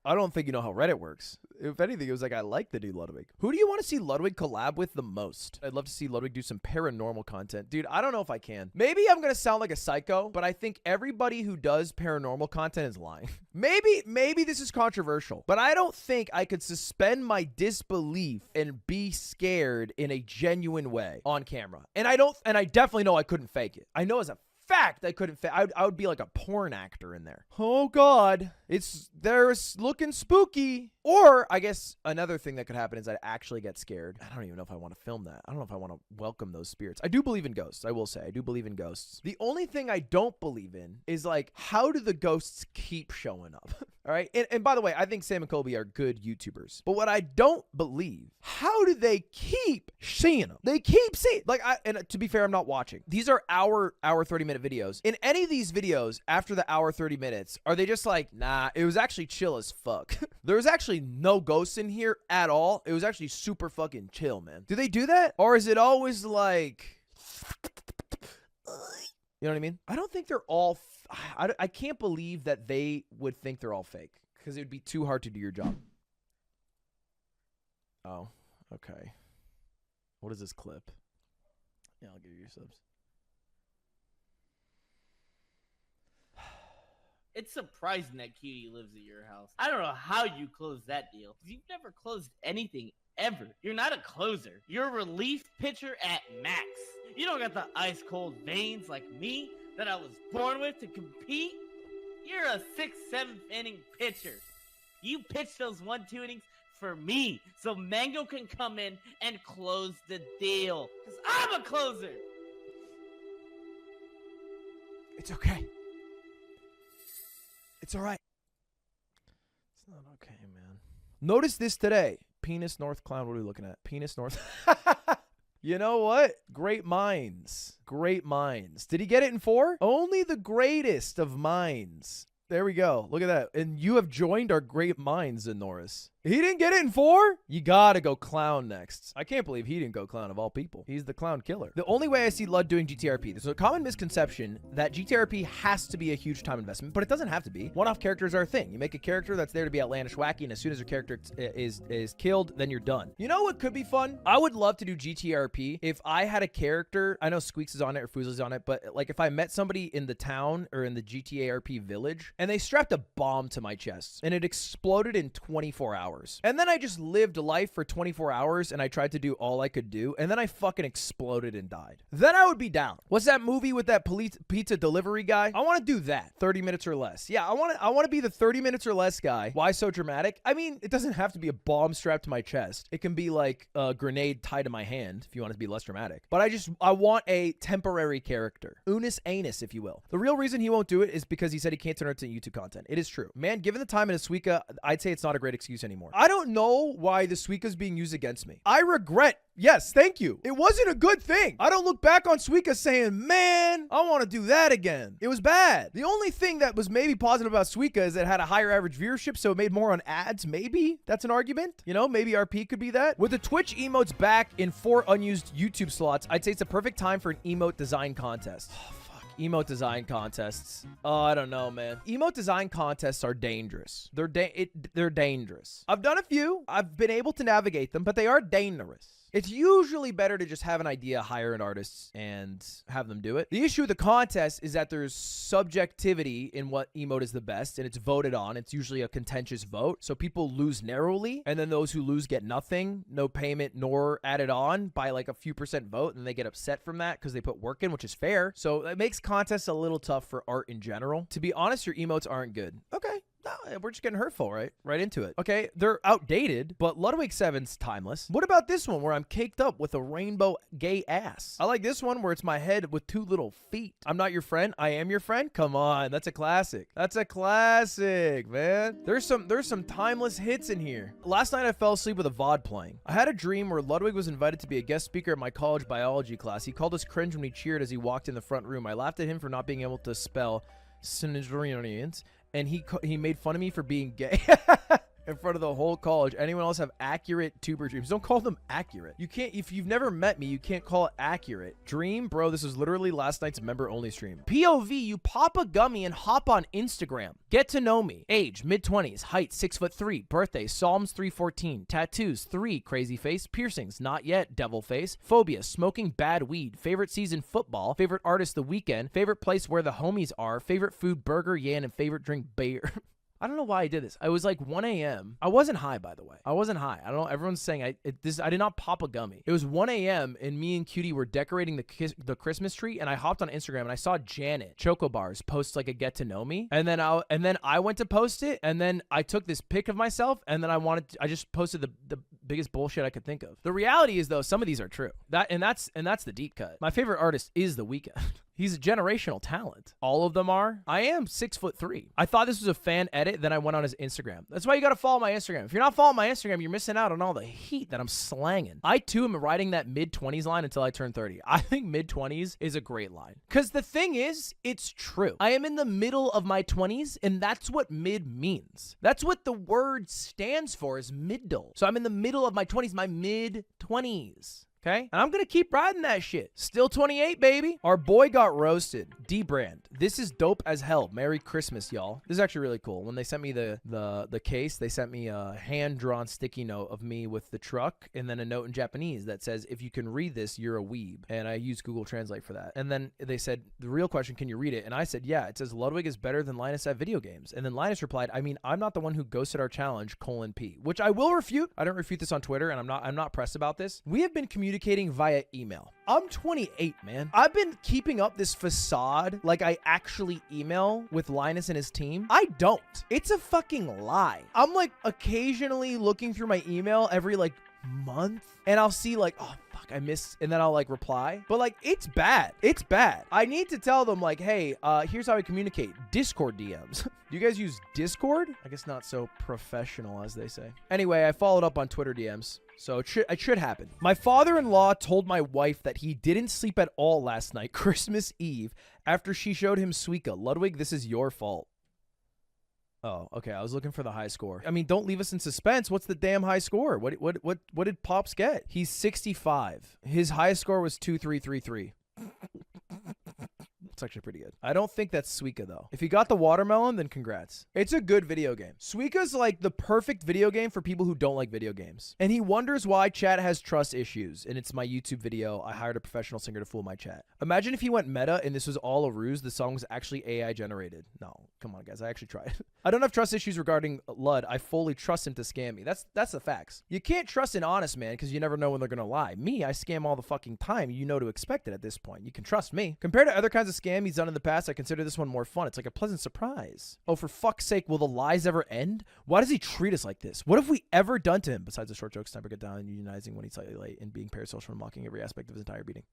I don't think you know how Reddit works. If anything, it was like, I like the new Ludwig. Who do you want to see Ludwig collab with the most? I'd love to see Ludwig do some paranormal content. Dude, I don't know if I can. Maybe I'm going to sound like a psycho, but I think everybody who does paranormal content is lying. Maybe this is controversial, but I don't think I could suspend my disbelief and be scared in a genuine way on camera. And I definitely know I couldn't fake it. I know as a fact I couldn't I would be like a porn actor in there. Oh god, there's looking spooky. Or I guess another thing that could happen is I actually get scared. I don't even know if I want to film that. I don't know if I want to welcome those spirits. I do believe in ghosts. I will say I do believe in ghosts. The only thing I don't believe in is like, how do the ghosts keep showing up? All right. And by the way, I think Sam and Colby are good YouTubers. But what I don't believe, how do they keep seeing them? They keep seeing, like, and to be fair, I'm not watching. These are hour 30-minute videos. In any of these videos after the hour 30 minutes, are they just like, nah, it was actually chill as fuck. There was actually no ghosts in here at all. It was actually super fucking chill, man. Do they do that? Or is it always like, you know what I mean? I don't think they're all, I can't believe that they would think they're all fake because it would be too hard to do your job. Oh, okay. What is this clip? Yeah, I'll give you your subs. It's surprising that Cutie lives at your house. I don't know how you closed that deal. You've never closed anything ever. You're not a closer. You're a relief pitcher at max. You don't got the ice cold veins like me that I was born with to compete. You're a 6th, 7th inning pitcher. You pitch those 1-2 innings for me so Mango can come in and close the deal. Because I'm a closer. It's okay. It's all right. It's not okay, man. Notice this today. Penis North Clown. What are we looking at? Penis North. You know what? Great minds. Great minds. Did he get it in 4? Only the greatest of minds. There we go. Look at that. And you have joined our great minds, Norris. He didn't get it in 4? You gotta go clown next. I can't believe he didn't go clown of all people. He's the clown killer. The only way I see Lud doing GTRP, there's a common misconception that GTRP has to be a huge time investment, but it doesn't have to be. One-off characters are a thing. You make a character that's there to be outlandish, wacky, and as soon as your character is killed, then you're done. You know what could be fun? I would love to do GTRP if I had a character. I know Squeaks is on it or Foozle's on it, but like if I met somebody in the town or in the GTARP village and they strapped a bomb to my chest and it exploded in 24 hours. And then I just lived life for 24 hours and I tried to do all I could do. And then I fucking exploded and died. Then I would be down. What's that movie with that pizza delivery guy? I want to do that. 30 minutes or less. Yeah, I want to be the 30 minutes or less guy. Why so dramatic? I mean, it doesn't have to be a bomb strapped to my chest. It can be like a grenade tied to my hand if you want it to be less dramatic. But I want a temporary character. Unus anus, if you will. The real reason he won't do it is because he said he can't turn YouTube content. It is true. Man, given the time in a suika, I'd say it's not a great excuse anymore. I don't know why the suika is being used against me. I regret. Yes, thank you. It wasn't a good thing. I don't look back on suika saying, man, I want to do that again. It was bad. The only thing that was maybe positive about suika is it had a higher average viewership, so it made more on ads. Maybe that's an argument. You know, maybe RP could be that. With the Twitch emotes back in 4 unused YouTube slots, I'd say it's a perfect time for an emote design contest. Emote design contests. Oh, I don't know, man. Emote design contests are dangerous. They're dangerous. I've done a few. I've been able to navigate them, but they are dangerous. It's usually better to just have an idea, hire an artist, and have them do it. The issue with the contest is that there's subjectivity in what emote is the best, and it's voted on. It's usually a contentious vote, so people lose narrowly, and then those who lose get nothing, no payment, nor added on by like a few % vote, and they get upset from that because they put work in, which is fair. So it makes contests a little tough for art in general. To be honest, your emotes aren't good. Okay. No, we're just getting hurtful, right? Right into it. Okay, they're outdated, but Ludwig 7's timeless. What about this one where I'm caked up with a rainbow gay ass? I like this one where it's my head with 2 little feet. I'm not your friend. I am your friend. Come on, that's a classic. That's a classic, man. There's some timeless hits in here. Last night I fell asleep with a VOD playing. I had a dream where Ludwig was invited to be a guest speaker at my college biology class. He called us cringe when he cheered as he walked in the front room. I laughed at him for not being able to spell synonyms. And he made fun of me for being gay in front of the whole college. Anyone else have accurate tuber dreams? Don't call them accurate. You can't, if you've never met me, you can't call it accurate. Dream, bro, this was literally last night's member-only stream. POV, you pop a gummy and hop on Instagram. Get to know me. Age, mid-20s. Height, 6'3". Birthday, Psalms 3:14. Tattoos, 3. Crazy face. Piercings, not yet. Devil face. Phobia, smoking bad weed. Favorite season, football. Favorite artist, The Weeknd. Favorite place where the homies are. Favorite food, burger, yan, and favorite drink, beer. I don't know why I did this. I was like 1 a.m. I wasn't high, by the way. I wasn't high. I don't know. Everyone's saying I did not pop a gummy. It was 1 a.m. and me and Cutie were decorating the Christmas tree, and I hopped on Instagram and I saw Janet Choco Bars post like a get to know me, and then I went to post it, and then I took this pic of myself, and then I just posted the biggest bullshit I could think of. The reality is though, some of these are true. That's the deep cut. My favorite artist is The Weeknd. He's a generational talent. All of them are. I am 6'3". I thought this was a fan edit, then I went on his Instagram. That's why you gotta follow my Instagram. If you're not following my Instagram, you're missing out on all the heat that I'm slanging. I too am riding that mid-20s line until I turn 30. I think mid-20s is a great line. Cause the thing is, it's true. I am in the middle of my 20s, and that's what mid means. That's what the word stands for, is middle. So I'm in the middle of my 20s, my mid-20s. Okay? And I'm going to keep riding that shit. Still 28, baby. Our boy got roasted. D-brand. This is dope as hell. Merry Christmas, y'all. This is actually really cool. When they sent me the case, they sent me a hand-drawn sticky note of me with the truck and then a note in Japanese that says, if you can read this, you're a weeb. And I used Google Translate for that. And then they said, the real question, can you read it? And I said, yeah. It says, Ludwig is better than Linus at video games. And then Linus replied, I mean, I'm not the one who ghosted our challenge, :P. Which I will refute. I don't refute this on Twitter, and I'm not pressed about this. We have been communicating via email. I'm 28, man. I've been keeping up this facade like I actually email with Linus and his team. I don't. It's a fucking lie. I'm like occasionally looking through my email every like month, and I'll see like, oh fuck, I missed, and then I'll like reply. But like, it's bad. It's bad. I need to tell them like, hey, here's how I communicate. Discord DMs. Do you guys use Discord? I guess not so professional, as they say. Anyway, I followed up on Twitter DMs. So it should happen. My father-in-law told my wife that he didn't sleep at all last night, Christmas Eve, after she showed him suika. Ludwig, this is your fault. Oh, okay. I was looking for the high score. I mean, don't leave us in suspense. What's the damn high score? What did Pops get? He's 65. His highest score was 2333. It's actually pretty good. I don't think that's suika though. If you got the watermelon, then congrats. It's a good video game. Suika's like the perfect video game for people who don't like video games. And he wonders why chat has trust issues. And it's my YouTube video. I hired a professional singer to fool my chat. Imagine if he went meta and this was all a ruse. The song was actually AI generated. No, come on guys. I actually tried. I don't have trust issues regarding Lud. I fully trust him to scam me. That's the facts. You can't trust an honest man because you never know when they're gonna lie. Me, I scam all the fucking time. You know to expect it at this point. You can trust me. Compared to other kinds of scam he's done in the past, I consider this one more fun. It's like a pleasant surprise. Oh, for fuck's sake, will the lies ever end? Why does he treat us like this? What have we ever done to him besides the short jokes, never get down, and unionizing when he's slightly late, and being parasocial and mocking every aspect of his entire beating?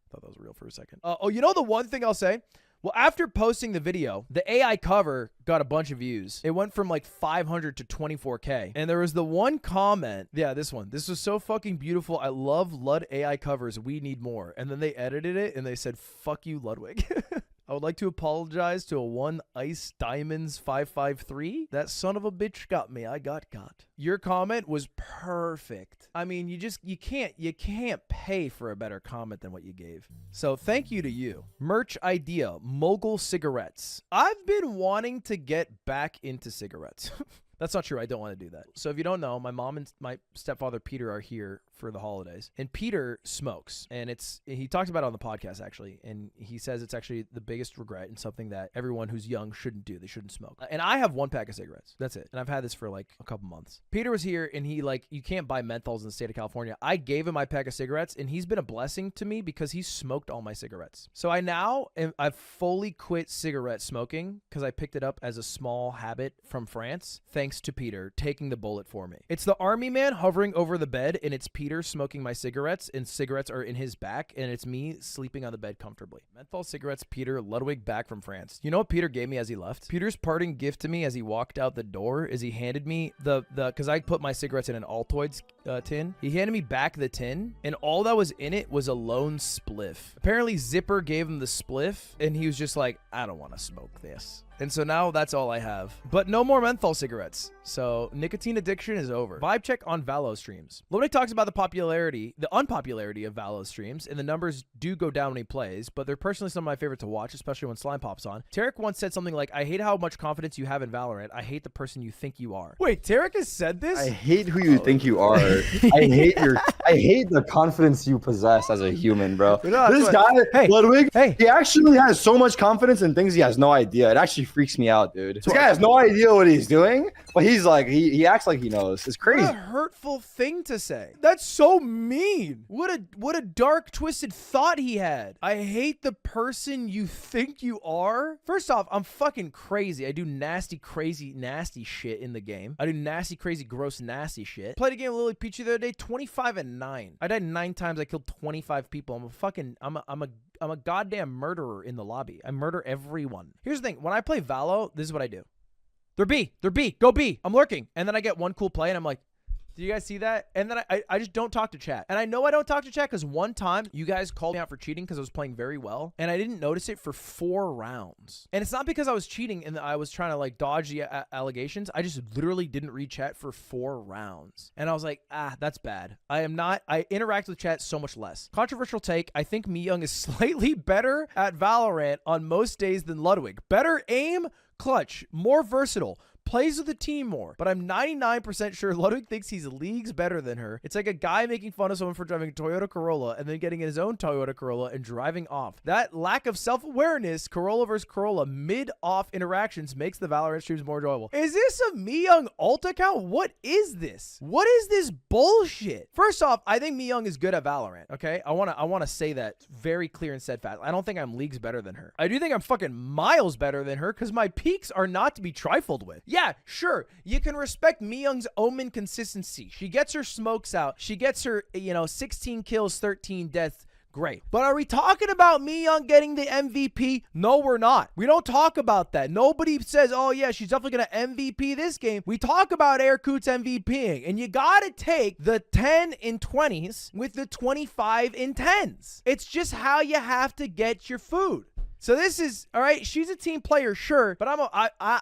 Thought that was real for a second. Oh, you know the one thing I'll say? Well, after posting the video, the AI cover got a bunch of views. It went from like 500 to 24K. And there was the one comment. Yeah, this one. This was so fucking beautiful. I love Lud AI covers. We need more. And then they edited it and they said, fuck you, Ludwig. I would like to apologize to a one Ice Diamonds 553. That son of a bitch got me. I got caught. Your comment was perfect. I mean, you can't pay for a better comment than what you gave. So thank you to you. Merch idea, Mogul cigarettes. I've been wanting to get back into cigarettes. That's not true. I don't want to do that. So if you don't know, my mom and my stepfather Peter are here for the holidays, and Peter smokes, and he talks about it on the podcast actually, and he says it's actually the biggest regret and something that everyone who's young shouldn't do. They shouldn't smoke. And I have 1 pack of cigarettes. That's it. And I've had this for like a couple months. Peter was here, and he you can't buy menthols in the state of California. I gave him my pack of cigarettes, and he's been a blessing to me because he smoked all my cigarettes. So I've fully quit cigarette smoking because I picked it up as a small habit from France, thanks to Peter taking the bullet for me. It's the army man hovering over the bed, and it's Peter smoking my cigarettes, and cigarettes are in his back, and it's me sleeping on the bed comfortably. Menthol cigarettes, Peter, Ludwig back from France. You know what Peter gave me as he left? Peter's parting gift to me as he walked out the door is he handed me because I put my cigarettes in an Altoids tin. He handed me back the tin, and all that was in it was a lone spliff. Apparently Zipper gave him the spliff, and he was just like, I don't want to smoke this. And so now that's all I have. But no more menthol cigarettes. So nicotine addiction is over. Vibe check on Valo streams. Ludwig talks about the unpopularity of Valo streams, and the numbers do go down when he plays, but they're personally some of my favorite to watch, especially when Slime pops on. Tarek once said something like, I hate how much confidence you have in Valorant. I hate the person you think you are. Wait, Tarek has said this? I hate who you think you are. I hate the confidence you possess as a human, bro. This guy, Ludwig, he actually has so much confidence in things he has no idea. It actually freaks me out, dude. This guy has no idea what he's doing, but he's like, he acts like he knows. It's crazy. What a hurtful thing to say. That's so mean. What a dark, twisted thought he had. I hate the person you think you are. First off, I'm fucking crazy. I do nasty, crazy, nasty shit in the game. I do nasty, crazy, gross, nasty shit. Played a game with Lily Peachy the other day, 25-9. I died 9 times. I killed 25 people. I'm a goddamn murderer in the lobby. I murder everyone. Here's the thing. When I play Valo, this is what I do. They're B. Go B. I'm lurking. And then I get one cool play, and I'm like, do you guys see that? And then I just don't talk to chat. And I know I don't talk to chat because one time you guys called me out for cheating because I was playing very well, and I didn't notice it for 4 rounds. And it's not because I was cheating and I was trying to dodge the allegations. I just literally didn't read chat for 4 rounds. And I was like, that's bad. I interact with chat so much less. Controversial take. I think miyoung is slightly better at Valorant on most days than Ludwig. Better aim, clutch, more versatile, plays with the team more, but I'm 99% sure Ludwig thinks he's leagues better than her. It's like a guy making fun of someone for driving a Toyota Corolla and then getting in his own Toyota Corolla and driving off. That lack of self-awareness, Corolla versus Corolla mid-off interactions makes the Valorant streams more enjoyable. Is this a miyoung alt account? What is this? What is this bullshit? First off, I think miyoung is good at Valorant, okay? I want to say that very clear and steadfast. I don't think I'm leagues better than her. I do think I'm fucking miles better than her because my peaks are not to be trifled with. Yeah, sure. You can respect miyoung's omen consistency. She gets her smokes out. She gets her, 16 kills, 13 deaths. Great. But are we talking about miyoung getting the MVP? No, we're not. We don't talk about that. Nobody says, oh yeah, she's definitely going to MVP this game. We talk about Aircoots MVPing, and you got to take the 10 in 20s with the 25 in 10s. It's just how you have to get your food. So this is, all right, she's a team player, sure, but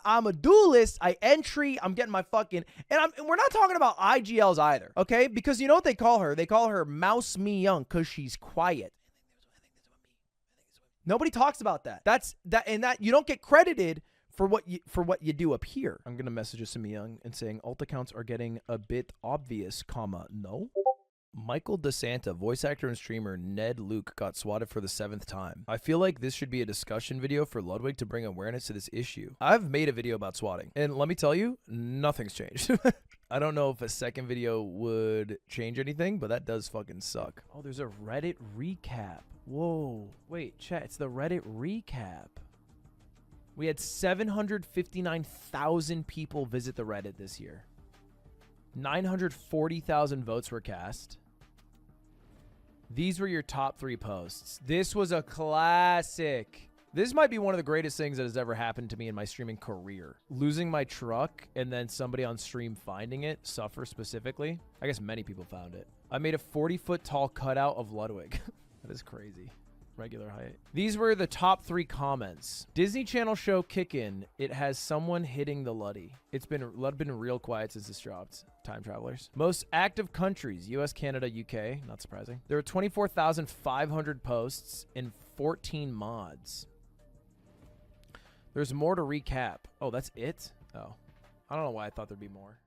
I'm a duelist. I entry, I'm getting my fucking, and we're not talking about IGLs either, okay? Because you know what they call her? They call her Mouse miyoung because she's quiet. Nobody talks about that. That's you don't get credited for what you do up here. I'm gonna message us to miyoung and saying alt accounts are getting a bit obvious, no. Michael DeSanta, voice actor and streamer Ned Luke, got swatted for the 7th time. I feel like this should be a discussion video for Ludwig to bring awareness to this issue. I've made a video about swatting, and let me tell you, nothing's changed. I don't know if a second video would change anything, but that does fucking suck. Oh, there's a Reddit recap. Whoa. Wait, chat, it's the Reddit recap. We had 759,000 people visit the Reddit this year. 940,000 votes were cast. These were your top 3 posts. This was a classic This might be one of the greatest things that has ever happened to me in my streaming career. Losing my truck and then somebody on stream finding it, Suffer specifically. I guess many people found it. I made a 40-foot tall cutout of Ludwig. That is crazy. Regular height. These were the top 3 comments. Disney Channel show Kickin'. It has someone hitting the Luddy. It's been real quiet since this dropped. Time travelers. Most active countries: US, Canada, UK. Not surprising. There are 24,500 posts and 14 mods. There's more to recap. Oh, that's it? Oh. I don't know why I thought there'd be more.